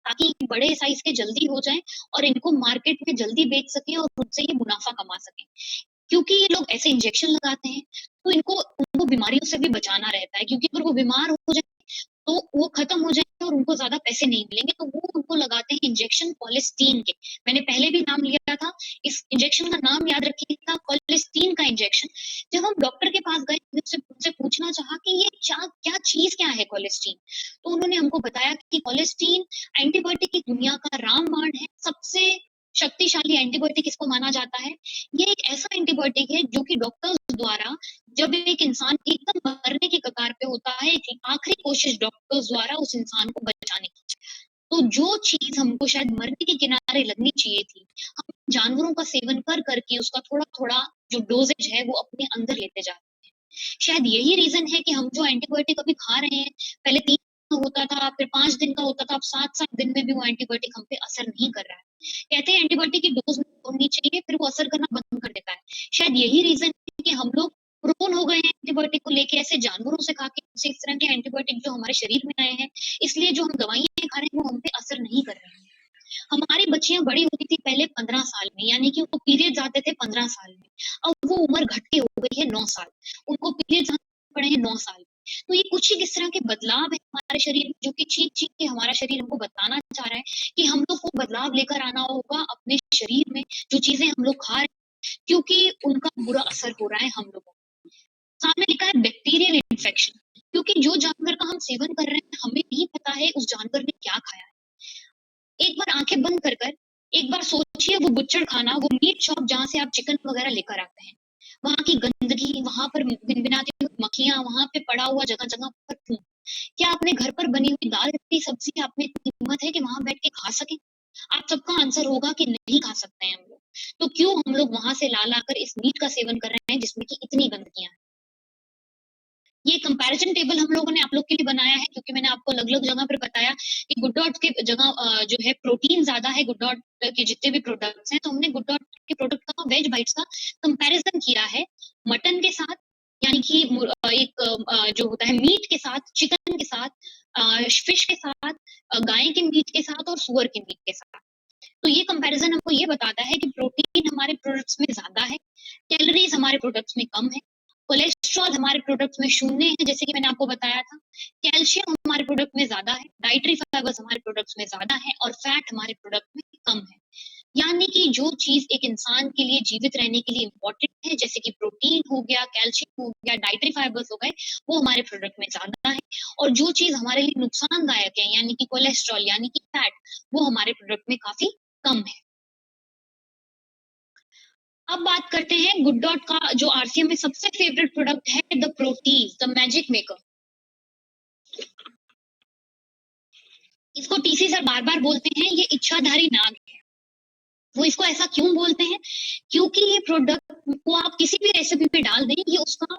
ताकि बड़े साइज़ के जल्दी हो जाएँ और इनको मार्केट में जल्दी बेच सकें और उनसे ये मुनाफ़ा कमा सकें। क्योंकि ये लोग ऐसे इंजेक्शन लगाते हैं, तो उनको बीमारियों से भी बचाना रहता है क्योंकि अगर वो बीमार हो जाएँ तो वो खत्म हो जाएँगे और उनको ज़्यादा पैसे नहीं मिलेंगे, तो वो उनको लगाते हैं इंजेक्शन कोलेस्टीन के। मैंने पहले भी नाम लिया था, इस इंजेक्शन का नाम याद रखिएगा कोलेस्टीन का इंजेक्शन। जब हम डॉक्टर के पास गए, उनसे उनसे पूछना चाहा कि ये क्या चीज़ क्या है कोलेस्टीन? तो उन्होंने हमको बताया कि कोलेस्टीन एंटीबायोटिक की दुनिया का रामबाण है, सबसे शक्तिशाली एंटीबायोटिक इसको माना जाता है। ये एक ऐसा एंटीबायोटिक है जो कि डॉक्टर्स द्वारा जब एक इंसान एकदम मरने की कगार पे होता है, एक आखिरी कोशिश डॉक्टर्स द्वारा उस इंसान को बचाने की। तो जो चीज़ हमको शायद मरने के किनारे लगनी चाहिए थी, हम जानवरों का सेवन कर के उसका थोड़ा-थोड़ा जो डोज़ेज है वो अपने अंदर लेते जा रहे हैं। शायद यही रीज़न है कि हम जो एंटीबायोटिक अभी खा रहे हैं, पहले 3 दिन का होता था, फिर 5 दिन का होता था, अब 7-7 दिन में भी वो एंटीबायोटिक हम पे असर नहीं कर रहा है। कहते हैं एंटीबायोटिक की डोज़ नहीं छोड़नी चाहिए, फिर वो असर करना बंद कर देता है। शायद यही रीज़न है कि हम लोग प्रोन हो गए हैं एंटीबायोटिक को लेके ऐसे जानवरों से खा के इस तरह के एंटीबायोटिक जो हमारे शरीर में आए हैं, इसलिए जो हम दवाइयाँ खा रहे हैं वो हम पे असर नहीं कर रही हैं। हमारी बच्चियाँ बड़ी होती थी पहले 15 साल में, यानी कि उनको पीरियड्स आते थे 15 साल में। अब वो उम्र घट के हो गई है 9 साल। उनको पीरियड्स आने पड़े हैं 9 साल में। तो ये कुछ ही इस तरह के बदलाव हैं हमारे शरीर में जो कि चीख-चीख के हमारा शरीर हमको बताना चाह रहा है कि हम लोग को बदलाव लेकर आना होगा अपने शरीर में। जो चीज़ें हम लोग खा रहे हैं क्योंकि उनका बुरा असर हो रहा है हम लोगों को। सामने लिखा है बैक्टीरियल इन्फेक्शन, क्योंकि जो जानवर का हम सेवन कर रहे हैं हमें नहीं पता है उस जानवर ने क्या खाया है। एक बार आंखें बंद कर कर एक बार सोचिए वो बुच्चड़ खाना, वो मीट शॉप जहाँ से आप चिकन वगैरह लेकर आते हैं, वहां की गंदगी, वहां पर भिनभिनाती हुई मक्खियां, वहां पे पड़ा हुआ जगह जगह पर थूक। क्या अपने घर पर बनी हुई दाल रोटी सब्जी आप में इतनी हिम्मत है कि वहां बैठ के खा सके? आप सबका आंसर होगा कि नहीं खा सकते हैं हम लोग। तो क्यों हम लोग वहां से ला लाकर इस मीट का सेवन कर रहे हैं जिसमें कि इतनी गंदगियां हैं? ये कंपैरिजन टेबल हम लोगों ने आप लोग के लिए बनाया है, क्योंकि मैंने आपको अलग अलग जगह पर बताया कि गुड डॉट के जगह जो है प्रोटीन ज्यादा है गुड डॉट के जितने भी प्रोडक्ट्स हैं, तो हमने गुड डॉट के प्रोडक्ट का वेज बाइट्स का कंपैरिजन किया है मटन के साथ, यानी कि एक जो होता है मीट के साथ, चिकन के साथ, फिश के साथ, गाय के मीट के साथ और सुअर के मीट के साथ। तो ये कंपैरिजन हमको ये बताता है कि प्रोटीन हमारे प्रोडक्ट्स में ज्यादा है, कैलोरीज हमारे प्रोडक्ट्स में कम है, कोलेस्ट्रॉल हमारे प्रोडक्ट्स में शून्य है जैसे कि मैंने आपको बताया था, कैल्शियम हमारे प्रोडक्ट में ज्यादा है, डाइटरी फाइबर्स हमारे प्रोडक्ट्स में ज्यादा है और फैट हमारे प्रोडक्ट में कम है। यानी कि जो चीज एक इंसान के लिए जीवित रहने के लिए इंपॉर्टेंट है, जैसे कि प्रोटीन हो गया, कैल्शियम हो गया, डाइटरी फाइबर्स हो गए, वो हमारे प्रोडक्ट में ज्यादा है। और जो चीज हमारे लिए नुकसानदायक है, यानी कि कोलेस्ट्रॉल यानी कि फैट, वो हमारे प्रोडक्ट में काफी कम है। अब बात करते हैं गुड डॉट का जो आरसीएम में सबसे फेवरेट प्रोडक्ट है, the proteases, the magic maker. इसको टीसी सर बार बार बोलते हैं ये इच्छाधारी नाग है। वो इसको ऐसा क्यों बोलते हैं? क्योंकि ये प्रोडक्ट को आप किसी भी रेसिपी पे डाल दें, ये उसका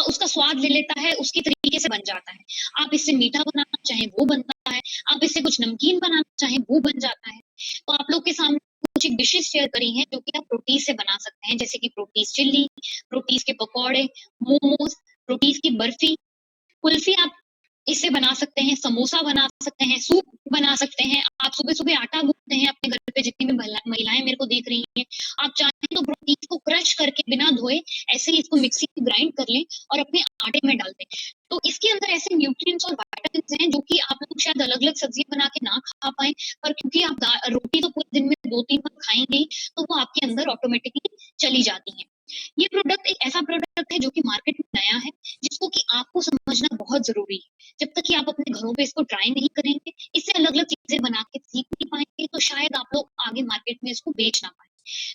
उसका स्वाद ले लेता है, उसकी तरीके से बन जाता है। आप इससे मीठा बनाना चाहें वो बनता है, आप इससे कुछ नमकीन बनाना चाहें वो बन जाता है। तो आप लोग के सामने कुछ एक डिशेस शेयर करी हैं जो कि आप प्रोटीज से बना सकते हैं, जैसे कि प्रोटीज चिल्ली, प्रोटीज के पकौड़े, मोमोज, प्रोटीज की बर्फी, कुल्फी आप इससे बना सकते हैं, समोसा बना सकते हैं, सूप बना सकते हैं। आप सुबह-सुबह आटा गूँथते हैं अपने घर पे, जितनी भी महिलाएँ मेरे को देख रही हैं, आप चाहें तो प्रोटीन को क्रश करके बिना धोए ऐसे ही इसको मिक्सी में ग्राइंड कर लें और अपने आटे में डाल दें। तो इसके अंदर ऐसे न्यूट्रिएंट्स और विटामिन्स हैं जो कि आप लोग शायद अलग-अलग सब्जियाँ बना के ना खा पाएँ, पर क्योंकि आप रोटी तो पूरे दिन में 2-3 बार खाएँगे ही, तो वो आपके अंदर ऑटोमेटिकली चली जाती हैं। ये प्रोडक्ट एक ऐसा प्रोडक्ट है जो कि मार्केट में नया है, जिसको कि आपको समझना बहुत ज़रूरी है। जब तक कि आप अपने घरों पे इसको ट्राई नहीं करेंगे, इससे अलग-अलग चीज़ें बना के सीख नहीं पाएँगे, तो शायद आप लोग आगे मार्केट में इसको बेच ना पाएँ।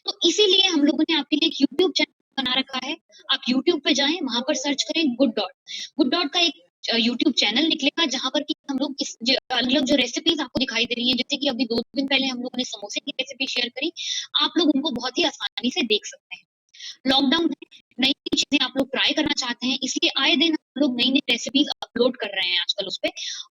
तो इसीलिए हम लोगों ने आपके लिए एक यूट्यूब चैनल बना रखा है। आप यूट्यूब पे जाएँ, वहाँ पर सर्च करें गुड डॉट। गुड डॉट का एक यूट्यूब चैनल निकलेगा जहाँ पर कि हम लोग इस ज अलग जो रेसिपीज़ आपको दिखाई दे रही हैं, जैसे कि अभी 2 दिन पहले हम लोगों ने समोसे की रेसिपी शेयर करी, आप लोग उनको बहुत ही आसानी से देख सकते हैं। लॉकडाउन है, नई-नई चीज़ें आप लोग ट्राई करना चाहते हैं, इसलिए आए दिन हम लोग नई-नई रेसिपीज़ अपलोड कर रहे हैं आजकल उसपे,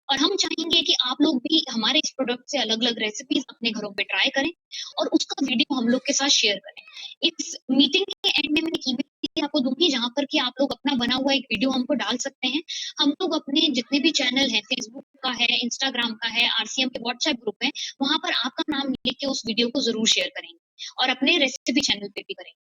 और हम चाहेंगे कि आप लोग भी हमारे इस प्रोडक्ट से अलग-अलग रेसिपीज़ अपने घरों पे ट्राई करें और उसका वीडियो हम लोग के साथ शेयर करें। इस मीटिंग के एंड में मैं एक ईमेल भी आपको दूँगी जहाँ पर कि आप लोग अपना बना हुआ एक वीडियो हमको डाल सकते हैं। हम लोग अपने जितने भी चैनल हैं, फेसबुक का है, इंस्टाग्राम का है, आरसीएम के व्हाट्सएप ग्रुप है, वहाँ पर आपका नाम लिख के उस वीडियो को ज़रूर शेयर करेंगे और अपने रेसिपी चैनल पे भी करेंगे।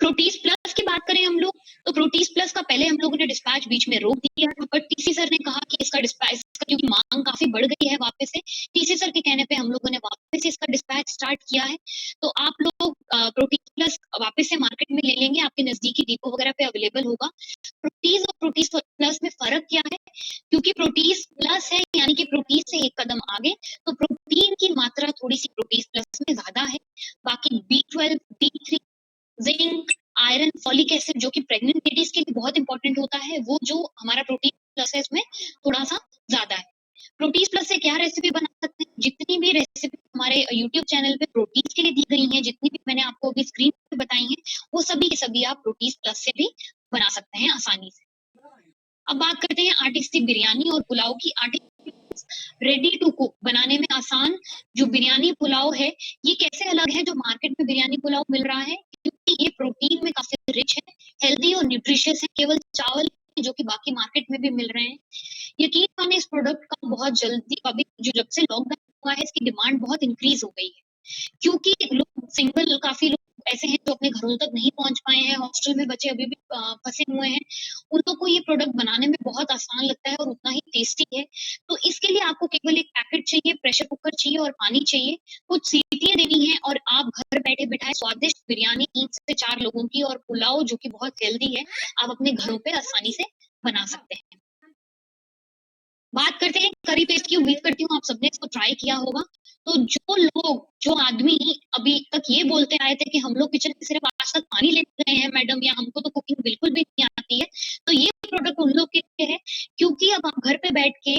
प्रोटीज प्लस की बात करें हम लोग, तो प्रोटीज प्लस का पहले हम लोगों ने डिस्पैच बीच में रोक दिया था, बट टीसी सर ने कहा कि इसका डिस्पैच, इसका क्योंकि मांग काफी बढ़ गई है वापस से, टीसी सर के कहने पे हम लोगों ने वापस से इसका डिस्पैच स्टार्ट किया है। तो आप लोग प्रोटीज प्लस वापस से मार्केट में ले लेंगे, आपके नजदीकी डिपो वगैरह पे अवेलेबल होगा। प्रोटीज और प्रोटीज प्लस में फर्क क्या है? क्योंकि प्रोटीज प्लस है यानी कि प्रोटीज से एक कदम आगे, तो प्रोटीन की मात्रा थोड़ी सी प्रोटीज प्लस में ज्यादा है। बाकी B12, D3, zinc, iron, folic acid जो कि प्रेग्नेंट लेडीज के लिए बहुत इंपॉर्टेंट होता है, वो जो हमारा प्रोटीन प्लस है इसमें थोड़ा सा ज्यादा है। प्रोटीन प्लस से क्या रेसिपी बना सकते हैं? जितनी भी रेसिपी हमारे यूट्यूब चैनल पे प्रोटीन के लिए दी गई हैं, जितनी भी मैंने आपको अभी स्क्रीन पे बताई हैं, वो सभी के सभी आप प्रोटीन प्लस से भी बना सकते हैं आसानी से। अब बात करते हैं आर्टिस्टिक बिरयानी और पुलाव की। आर्टिस्टिक रेडी टू कुक, बनाने में आसान जो बिरयानी पुलाव है, ये कैसे अलग है जो मार्केट में बिरयानी पुलाव मिल रहा है? क्योंकि ये प्रोटीन में काफी रिच है, हेल्दी और न्यूट्रिशियस है, केवल चावल जो कि बाकी मार्केट में भी मिल रहे हैं। यकीन माने इस प्रोडक्ट का बहुत जल्दी, अभी जो जब से लॉकडाउन हुआ है, इसकी डिमांड बहुत इंक्रीज हो गई है, क्योंकि लोग सिंगल, काफी लोग ऐसे हैं जो अपने घरों तक नहीं पहुँच पाए हैं, हॉस्टल में बच्चे अभी भी फँसे हुए हैं, उन लोग को ये प्रोडक्ट बनाने में बहुत आसान लगता है और उतना ही टेस्टी है। तो इसके लिए आपको केवल एक पैकेट चाहिए, प्रेशर कुकर चाहिए और पानी चाहिए, कुछ सीटियाँ देनी हैं और आप घर बैठे-बिठाए स्वादिष्ट बिरयानी 3 से 4 लोगों की और पुलाव जो कि बहुत हेल्दी है, आप अपने घरों पे आसानी से बना सकते हैं। बात करते हैं करी पेस्ट की, उम्मीद करती हूँ आप सबने इसको ट्राई किया होगा। तो जो आदमी अभी तक ये बोलते आए थे कि हम लोग किचन में सिर्फ आज तक पानी लेते रहे हैं मैडम या हमको तो कुकिंग बिल्कुल भी नहीं आती है, तो ये प्रोडक्ट उन लोग के लिए है क्योंकि अब आप घर पे बैठ के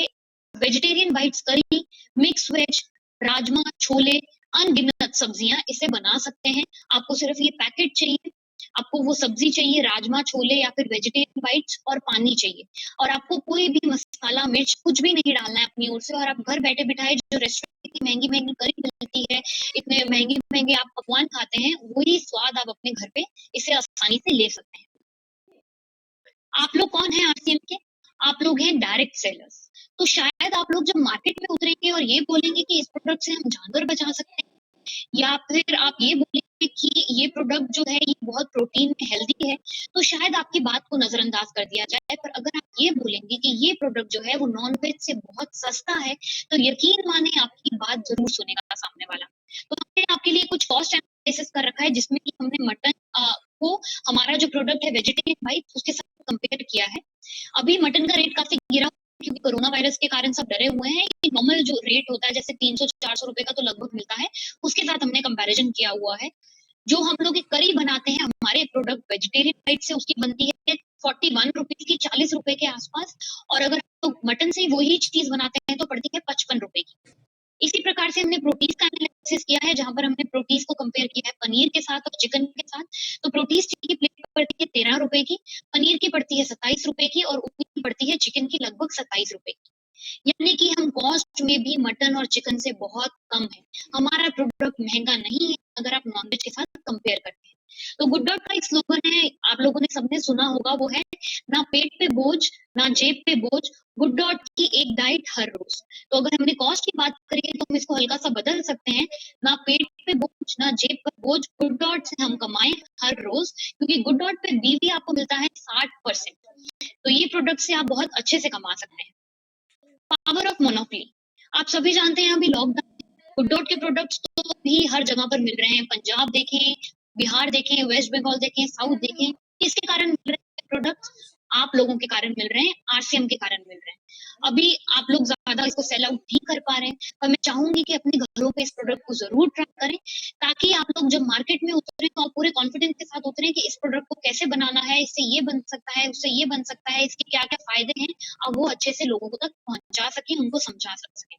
वेजिटेरियन बाइट्स करी, मिक्स वेज, राजमा, छोले, अनगिनत सब्जियाँ इसे बना सकते हैं। आपको सिर्फ ये पैकेट चाहिए, आपको वो सब्जी चाहिए, राजमा, छोले या फिर वेजिटेरियन बाइट्स और पानी चाहिए। और आपको कोई भी मसाला, मिर्च कुछ भी नहीं डालना है अपनी ओर से और आप घर बैठे-बिठाए जो रेस्टोरेंट की महँगी-महँगी करी मिलती है, इतने महँगे-महँगे आप पकवान खाते हैं, वही स्वाद आप अपने घर पे इसे आसानी से ले सकते हैं। आप लोग कौन हैं आरसीएम के? आप लोग हैं डायरेक्ट सेलर्स। तो शायद आप लोग जब मार्केट में उतरेंगे और ये बोलेंगे कि इस प्रोडक्ट से हम जानवर बचा सकते हैं या फिर आप ये बोलेंगे कि ये प्रोडक्ट जो है ये बहुत प्रोटीन में हेल्दी है, तो शायद आपकी बात को नज़रअंदाज कर दिया जाए। पर अगर आप ये बोलेंगे कि ये प्रोडक्ट जो है वो नॉन-वेज से बहुत सस्ता है, तो यकीन मानिए आपकी बात ज़रूर सुनेगा सामने वाला। तो हमने आपके लिए कुछ कॉस्ट एनालिसिस कर रखा है जिसमें कि हमने मटन को हमारा जो प्रोडक्ट है वेजिटेरियन बाइट उसके साथ कंपेयर किया है। अभी मटन का रेट काफ़ी गिरा हुआ है क्योंकि कोरोना वायरस के कारण सब डरे हुए हैं कि नॉर्मल जो रेट होता है जैसे 300-400 रुपए का तो लगभग मिलता है, उसके साथ हमने कंपैरिजन किया हुआ है। जो हम लोग एक करी बनाते हैं हमारे प्रोडक्ट वेजिटेरियन साइड से उसकी बनती है 41 रुपीज़ की 40 रुपए के आसपास और अगर हम लोग मटन से वही चीज़ बनाते हैं तो पड़ती है 55 रुपए की। इसी प्रकार से हमने प्रोटीज़ का एनालिसिस किया है जहाँ पर हमने प्रोटीज़ को कंपेयर किया है पनीर के साथ और चिकन के साथ। तो प्रोटीज़ की प्लेट पड़ती है 13 रुपए की, पनीर की पड़ती है 27 रुपए की और उतनी की पड़ती है चिकन की लगभग 27 रुपए की। यानी कि हम कॉस्ट में भी मटन और चिकन से बहुत कम है। हमारा प्रोडक्ट महँगा नहीं है अगर आप नॉन-वेज के साथ कंपेयर करते हैं। तो गुड डॉट का एक स्लोगन है, आप लोगों ने सबने सुना होगा वो है, ना पेट पे बोझ, ना जेब पे बोझ, गुड डॉट की एक डाइट हर रोज़। तो अगर हमने कॉस्ट की बात करी है तो हम इसको हल्का-सा बदल सकते हैं, ना पेट पे बोझ, ना जेब पर बोझ, गुड डॉट से हम कमाएँ हर रोज़ क्योंकि गुड डॉट पे बीवी आपको मिलता है 60%। तो ये प्रोडक्ट से आप बहुत अच्छे से कमा सकते हैं। Power of monopoly. आप सभी जानते हैं अभी लॉकडाउन गुड डॉट के प्रोडक्ट्स तो भी हर जगह पर मिल रहे हैं। पंजाब देखें, बिहार देखें, वेस्ट बंगाल देखें, साउथ देखें, किसके कारण मिल रहे हैं प्रोडक्ट्स? आप लोगों के कारण मिल रहे हैं, आरसीएम के कारण मिल रहे हैं। अभी आप लोग ज़्यादा इसको सेल आउट नहीं कर पा रहे हैं, पर मैं चाहूँगी कि अपने घरों पे इस प्रोडक्ट को ज़रूर ट्राई करें, ताकि आप लोग जब मार्केट में उतरें तो आप पूरे कॉन्फिडेंस के साथ उतरें कि इस प्रोडक्ट को कैसे बनाना है, इससे ये बन सकता है, उससे ये बन सकता है, इसके क्या-क्या फ़ायदे हैं, अब वो अच्छे से लोगों को तक पहुँचा सकें, उनको समझा सकें।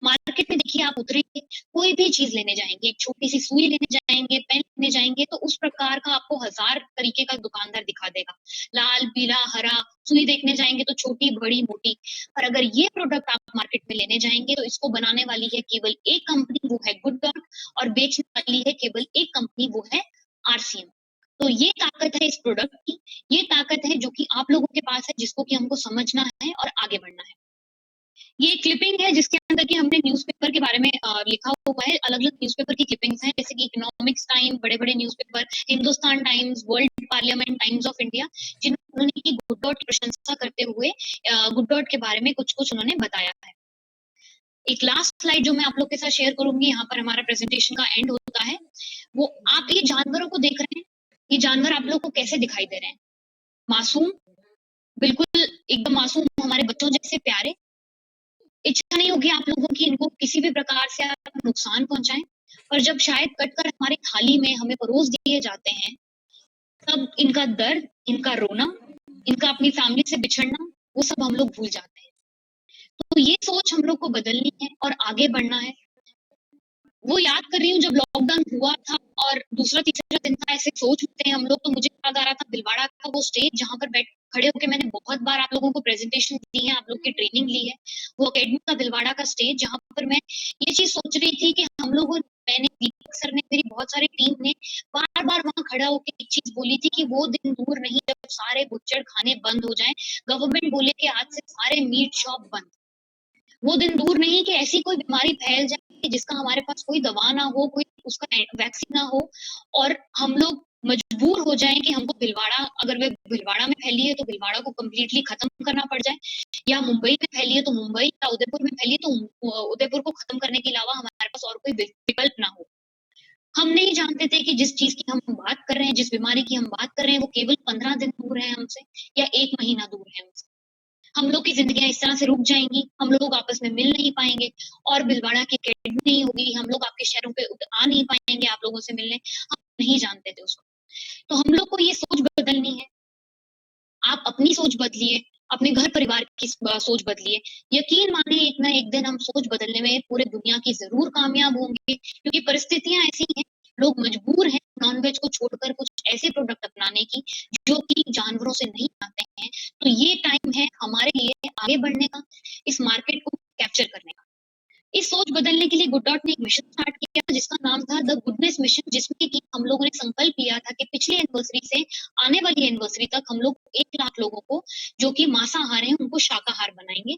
मार्केट में देखिए आप उतरेंगे, कोई भी चीज़ लेने जाएँगे, एक छोटी-सी सुई लेने जाएँगे, पेन लेने जाएँगे, तो उस प्रकार का आपको हज़ार तरीके का दुकानदार दिखा देगा। लाल, पीला, हरा, सुई देखने जाएँगे तो छोटी, बड़ी, मोटी। पर अगर ये प्रोडक्ट आप मार्केट में लेने जाएँगे, तो इसको बनाने वाली है केवल एक कंपनी, वो है गुड डॉट और बेचने वाली है केवल एक कंपनी, वो है आरसीएम। तो ये ताकत है इस प्रोडक्ट की, ये ताकत है जो कि आप लोगों के पास है, जिसको कि हमको समझना है और आगे बढ़ना है। ये क्लिपिंग है जिसके अंदर कि हमने न्यूज़पेपर के बारे में लिखा हुआ है, अलग-अलग न्यूज़पेपर की क्लिपिंग्स हैं, जैसे कि इकोनॉमिक्स टाइम, बड़े-बड़े newspaper, Hindustan times, world parliament, times of India, जिन्होंने की गुड डॉट की प्रशंसा करते हुए गुड डॉट के बारे में कुछ-कुछ उन्होंने बताया है। एक लास्ट स्लाइड जो मैं आप लोग के साथ शेयर करूँगी, यहाँ पर हमारा प्रेज़ेंटेशन का एंड होता है। वो आप ये जानवरों को देख रहे हैं, ये जानवर आप लोग को कैसे दिखाई दे रहे हैं? मासूम, बिल्कुल एकदम मासूम, हमारे बच्चों जैसे प्यारे, इच्छा नहीं होगी आप लोगों की इनको किसी भी प्रकार से आप नुकसान पहुँचाएँ, पर जब शायद कट कर हमारी थाली में हमें परोस दिए जाते हैं, तब इनका दर्द, इनका रोना, इनका अपनी फैमिली से बिछड़ना, वो सब हम लोग भूल जाते हैं। तो ये सोच हम लोग को बदलनी है और आगे बढ़ना है। वो याद कर रही हूँ जब लॉकडाउन हुआ था और दूसरा-तीसरा दिन था ऐसे सोच रहे हैं हम लोग तो मुझे याद आ रहा था भिलवाड़ा का वो स्टेज जहाँ पर खड़े होके मैंने बहुत बार आप लोगों को प्रेज़ेंटेशन दी है, आप लोग की ट्रेनिंग ली है। वो अकेडमी का भिलवाड़ा का स्टेज जहाँ पर मैं ये चीज़ सोच रही थी कि हम लोगों मैंने दीपक सर ने मेरी बहुत सारी टीम ने बार-बार वहाँ खड़ा होके एक चीज़ बोली थी कि वो दिन दूर नहीं जब सारे बुच्चड़ खाने बंद हो जाएँ, गवर्नमेंट बोले कि आज से सारे मीट शॉप बंद। वो दिन दूर नहीं कि ऐसी कोई बीमारी फैल जाए जिसका हमारे पास कोई दवा ना हो, कोई उसका वैक्सीन ना हो और हम लोग मजबूर हो जाएँ कि हमको भिलवाड़ा अगर वे भिलवाड़ा में फैली है, तो भिलवाड़ा को कंप्लीटली खत्म करना पड़ जाए या मुंबई में फैली है, तो मुंबई या उदयपुर में फैली है, तो उदयपुर को खत्म करने के अलावा हमारे पास और कोई विकल्प ना हो। हम नहीं जानते थे कि जिस चीज़ की हम बात कर रहे हैं, जिस बीमारी की हम बात कर रहे हैं, वो केवल 15 दिन दूर है हमसे या 1 महीना दूर है हमसे। हम लोग की ज़िंदगियाँ इस तरह से रुक जाएँगी, हम लोग आपस में मिल नहीं पाएँगे और भिलवाड़ा की अकेडमी नहीं होगी, हम लोग आपके शहरों पे आ नहीं पाएँगे आप लोगों से मिलने, हम नहीं जानते थे उसको। तो हम लोग को ये सोच बदलनी है। आप अपनी सोच बदलिए, अपने घर परिवार की सोच बदलिए। यकीन मानिए एक ना एक दिन हम सोच बदलने में पूरे दुनिया की ज़रूर कामयाब होंगे क्योंकि परिस्थितियाँ ऐसी हैं, लोग मजबूर हैं नॉन-वेज को छोड़कर कुछ ऐसे प्रोडक्ट अपनाने की, जो कि जानवरों से नहीं आते हैं। तो ये टाइम है हमारे लिए आगे बढ़ने का, इस मार्केट को कैप्चर करने का। इस सोच बदलने के लिए गुड डॉट ने एक मिशन स्टार्ट किया जिसका नाम था द गुडनेस मिशन जिसमें कि हम लोगों ने संकल्प लिया था कि पिछली एनिवर्सरी से आने वाली एनिवर्सरी तक हम लोग 1 लाख लोगों को जो कि मांसाहार हैं उनको शाकाहार बनाएँगे।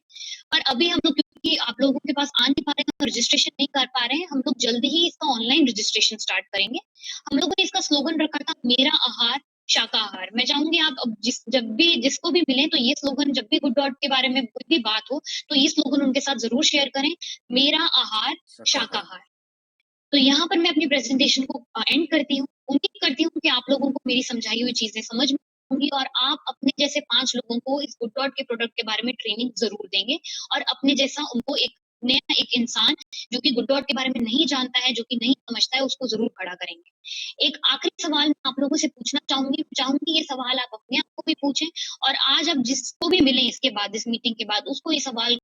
और अभी हम लोग क्योंकि आप लोगों के पास आ नहीं पा रहे हैं, रजिस्ट्रेशन नहीं कर पा रहे हैं, हम लोग जल्द ही इसका ऑनलाइन रजिस्ट्रेशन स्टार्ट करेंगे। हम लोगों ने इसका स्लोगन रखा था मेरा आहार शाकाहार। मैं चाहूँगी आप अब जब भी जिसको भी मिले तो ये स्लोगन जब भी गुड डॉट के बारे में कोई भी बात हो, तो ये स्लोगन उनके साथ ज़रूर शेयर करें, मेरा आहार शाकाहार। शाकाहार। तो यहाँ पर मैं अपनी प्रेज़ेंटेशन को एंड करती हूँ। उम्मीद करती हूँ कि आप लोगों को मेरी समझाई हुई चीज़ें समझ में होंगी और आप अपने जैसे 5 लोगों को इस गुड डॉट के प्रोडक्ट के बारे में ट्रेनिंग ज़रूर देंगे और अपने जैसा उनको एक नया एक इंसान जो कि गुड डॉट के बारे में नहीं जानता है, जो कि नहीं समझता है, उसको ज़रूर खड़ा करेंगे। एक आखिरी सवाल मैं आप लोगों से पूछना चाहूँगी ये सवाल आप अपने आप को भी पूछें और आज आप जिसको भी मिलें इसके बाद, इस मीटिंग के बाद, उसको ये सवाल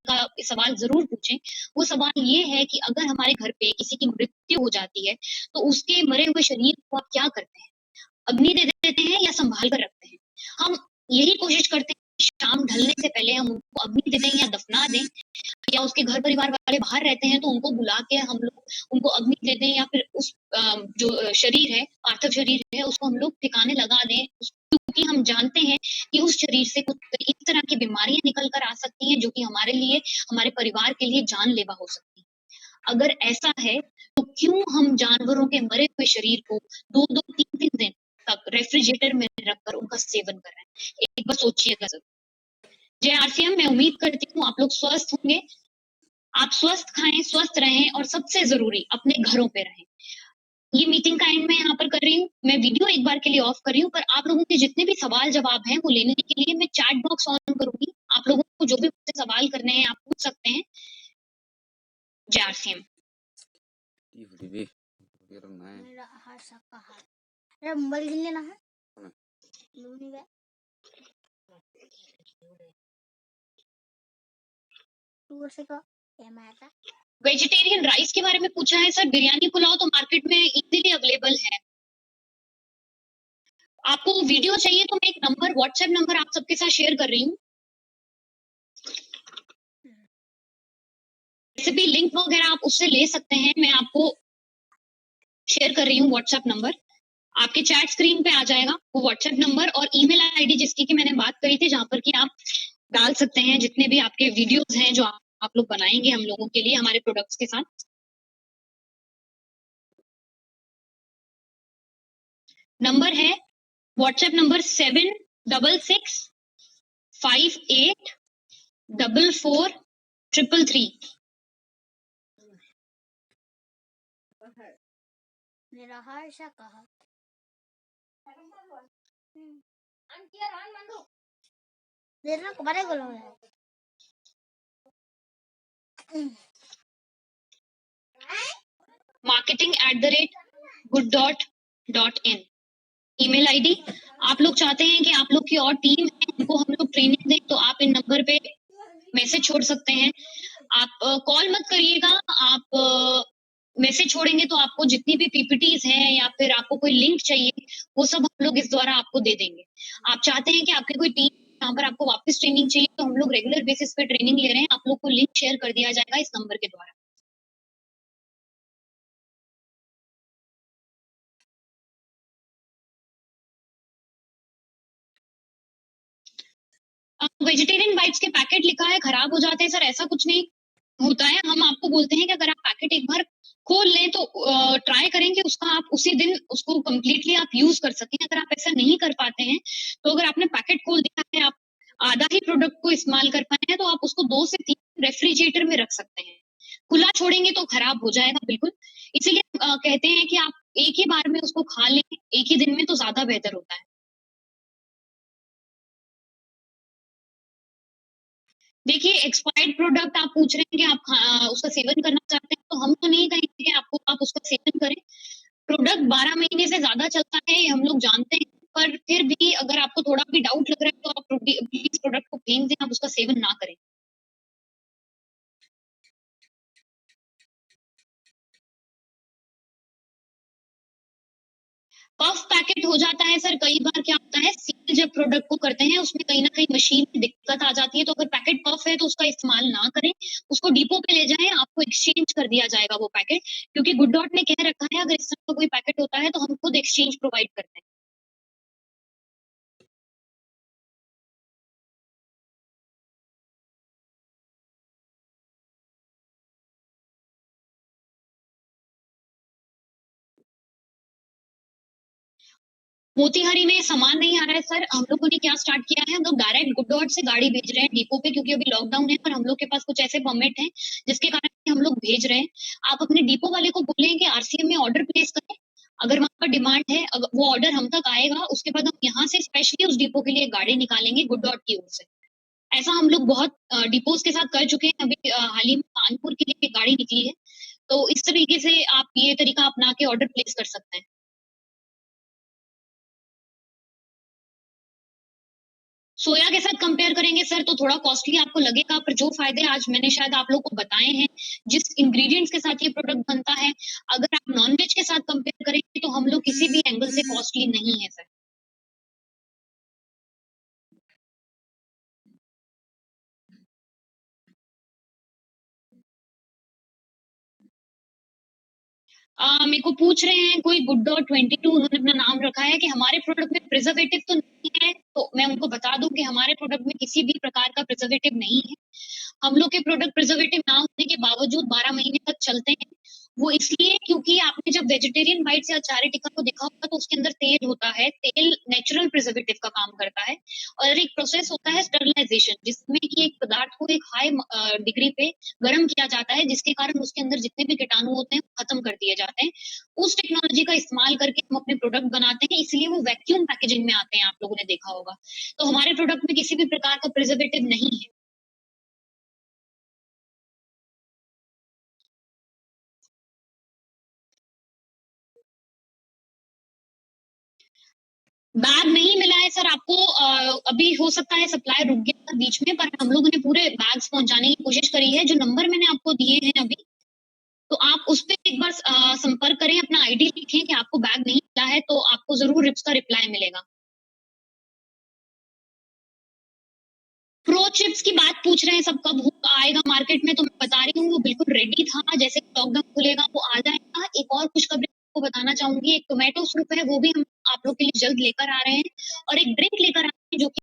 ज़रूर पूछें। वो सवाल ये है कि अगर हमारे घर पे किसी की मृत्यु हो जाती है, तो उसके मरे हुए शरीर को आप क्या करते हैं? अग्नि दे देते हैं या सँभाल कर रखते हैं? हम यही कोशिश करते हैं कि शाम ढलने से पहले हम उनको अग्नि दे दें या दफ़ना दें या उसके घर परिवार वाले बाहर रहते हैं, तो उनको बुला के हम लोग उनको अग्नि दे दें या फिर उस जो शरीर है, पार्थिव शरीर है, उसको हम लोग ठिकाने लगा दें। क्योंकि हम जानते हैं कि उस शरीर से कुछ इस तरह की बीमारियाँ निकल कर आ सकती हैं, जो कि हमारे लिए, हमारे परिवार के लिए जानलेवा हो सकती हैं। अगर ऐसा है, तो क्यों हम जानवरों के मरे हुए शरीर को 2-2 3-3 दिन तक रेफ्रिजरेटर में रखकर उनका सेवन कर रहे हैं? एक बार सोचिएगा ज़रूर। जय आरसीएम, मैं उम्मीद करती हूँ आप लोग स्वस्थ होंगे। आप स्वस्थ खाएँ, स्वस्थ रहें और सबसे ज़रूरी अपने घरों पे रहें। ये मीटिंग का एंड मैं यहाँ पर कर रही हूँ। मैं वीडियो एक बार के लिए ऑफ कर रही हूँ, पर आप लोगों के जितने भी सवाल-जवाब हैं, वो लेने के लिए मैं चैट बॉक्स ऑन करूँगी। आप लोगों को जो भी मुझसे सवाल करने हैं, आप पूछ सकते हैं। जय आरसीएम। मेरा आहार शाकाहार. अरे मोबाइल गिन लेना है. नहीं बे. तू से का मारा. वेजिटेरियन राइस के बारे में पूछा है सर, बिरयानी पुलाव तो मार्केट में इजीली अवेलेबल है। आपको वो वीडियो चाहिए तो मैं एक नंबर व्हाट्सएप नंबर आप सबके साथ शेयर कर रही हूँ। रेसिपी लिंक वगैरह आप उससे ले सकते हैं। मैं आपको शेयर कर रही हूँ व्हाट्सएप नंबर। आपके चैट स्क्रीन पे आ जाएगा वो व्हाट्सएप नंबर और ईमेल आईडी जिसकी की मैंने बात करी थी, जहाँ पर कि आप डाल सकते हैं जितने भी आपके वीडियोस हैं जो आप लोग बनाएंगे हम लोगों के लिए हमारे प्रोडक्ट्स के साथ। नंबर है व्हाट्सएप नंबर 7668444333। मेरा आहार शाकाहार. देर ना कबारे को लो है. marketing@good.in email ID. आप लोग चाहते हैं कि आप लोग की और टीम है उनको हम लोग ट्रेनिंग दें, तो आप इन नंबर पे मैसेज छोड़ सकते हैं। आप कॉल मत करिएगा, आप मैसेज छोड़ेंगे तो आपको जितनी भी पीपीटीज हैं या फिर आपको कोई लिंक चाहिए, वो सब हम लोग इस द्वारा आपको दे देंगे। आप चाहते हैं कि आपकी कोई टीम यहाँ पर आपको वापस ट्रेनिंग चाहिए, तो हम लोग रेगुलर बेसिस पे ट्रेनिंग ले रहे हैं। आप लोग को लिंक शेयर कर दिया जाएगा इस नंबर के द्वारा। वेजिटेरियन बाइट्स के पैकेट लिखा है खराब हो जाते हैं सर, ऐसा कुछ नहीं। होता है, हम आपको बोलते हैं कि अगर आप पैकेट एक बार खोल लें तो ट्राई करें कि उसका आप उसी दिन उसको कंप्लीटली आप यूज़ कर सकें। अगर आप ऐसा नहीं कर पाते हैं, तो अगर आपने पैकेट खोल दिया है, आप आधा ही प्रोडक्ट को इस्तेमाल कर पाए हैं, तो आप उसको 2 से 3 रेफ्रिजरेटर में रख सकते हैं। खुला छोड़ेंगे तो खराब हो जाएगा बिल्कुल। इसीलिए कहते हैं कि आप एक ही बार में उसको खा लें, एक ही दिन में तो ज़्यादा बेहतर होता है। देखिए, एक्सपायर्ड प्रोडक्ट आप पूछ रहे हैं कि आप उसका सेवन करना चाहते हैं, तो हम तो नहीं कहेंगे कि आपको आप उसका सेवन करें। प्रोडक्ट 12 महीने से ज़्यादा चलता है, ये हम लोग जानते हैं, पर फिर भी अगर आपको थोड़ा भी डाउट लग रहा है, तो आप प्लीज़ प्रोडक्ट को फेंक दें, आप उसका सेवन ना करें। पफ पैकेट हो जाता है सर, कई बार क्या होता है, सील जब प्रोडक्ट को करते हैं, उसमें कहीं न कहीं मशीन में दिक्कत आ जाती है, तो अगर पैकेट पफ है, तो उसका इस्तेमाल ना करें। उसको डिपो पे ले जाएँ, आपको एक्सचेंज कर दिया जाएगा वो पैकेट, क्योंकि गुड डॉट ने कह रखा है, अगर इस तरह का कोई पैकेट होता है, तो हम खुद एक्सचेंज प्रोवाइड करते हैं। मोतीहारी में सामान नहीं आ रहा है सर, हम लोगों ने क्या स्टार्ट किया है, हम लोग डायरेक्ट गुड डॉट से गाड़ी भेज रहे हैं डिपो पे, क्योंकि अभी लॉकडाउन है, पर हम लोग के पास कुछ ऐसे परमिट हैं, जिसके कारण हम लोग भेज रहे हैं। आप अपने डिपो वाले को बोलें कि आरसीएम में ऑर्डर प्लेस करें, अगर वहाँ पर डिमांड है, वो ऑर्डर हम तक आएगा, उसके बाद हम यहाँ से स्पेशली उस डिपो के लिए गाड़ी निकालेंगे गुड डॉट की ओर से। ऐसा हम लोग बहुत डिपोज़ के साथ कर चुके हैं, अभी हाल ही में कानपुर के लिए एक गाड़ी निकली है, तो इस तरीके से आप ये तरीका अपना के ऑर्डर प्लेस कर सकते हैं। सोया के साथ कंपेयर करेंगे सर, तो थोड़ा कॉस्टली आपको लगेगा, पर जो फ़ायदे आज मैंने शायद आप लोग को बताए हैं, जिस इंग्रीडिएंट्स के साथ ये प्रोडक्ट बनता है, अगर आप नॉन-वेज के साथ कंपेयर करेंगे, तो हम लोग किसी भी एंगल से कॉस्टली नहीं है सर। मेरे को पूछ रहे हैं कोई गुड डॉट 22 उन्होंने अपना नाम रखा है कि हमारे प्रोडक्ट में प्रिजर्वेटिव तो नहीं है, तो मैं उनको बता दूँ कि हमारे प्रोडक्ट में किसी भी प्रकार का प्रिजर्वेटिव नहीं है। हम लोग के प्रोडक्ट प्रिजर्वेटिव ना होने के बावजूद 12 महीने तक चलते हैं। वो इसलिए क्योंकि आपने जब वेजिटेरियन बाइट्स या अचारी टिक्का को देखा होगा, तो उसके अंदर तेल होता है। तेल नेचुरल प्रिजर्वेटिव का काम करता है और एक प्रोसेस होता है स्टरलाइज़ेशन, जिसमें कि एक पदार्थ को एक हाई डिग्री पे गरम किया जाता है, जिसके कारण उसके अंदर जितने भी कीटाणु होते हैं, वो खत्म कर दिए जाते हैं। उस टेक्नोलॉजी का इस्तेमाल करके हम अपने प्रोडक्ट बनाते हैं, इसलिए वो वैक्यूम पैकेजिंग में आते हैं, आप लोगों ने देखा होगा। तो हमारे प्रोडक्ट में किसी भी प्रकार का प्रिजर्वेटिव नहीं है। बैग नहीं मिला है सर आपको, अभी हो सकता है सप्लाई रुक गया था बीच में, पर हम लोगों ने पूरे बैग्स पहुँचाने की कोशिश करी है। जो नंबर मैंने आपको दिए हैं अभी, तो आप उस पे एक बार संपर्क करें, अपना आईडी लिखें कि आपको बैग नहीं मिला है, तो आपको ज़रूर उसका रिप्लाई मिलेगा। प्रो चिप्स की बात पूछ रहे हैं सब, कब आएगा मार्केट में, तो मैं बता रही हूँ वो बिल्कुल रेडी था, जैसे लॉकडाउन खुलेगा वो आ जाएगा। एक और खुशखबरी आपको बताना चाहूँगी, एक टोमेटो सूप है, वो भी हम आप लोग के लिए जल्द लेकर आ रहे हैं और एक ड्रिंक लेकर आ रहे हैं जो कि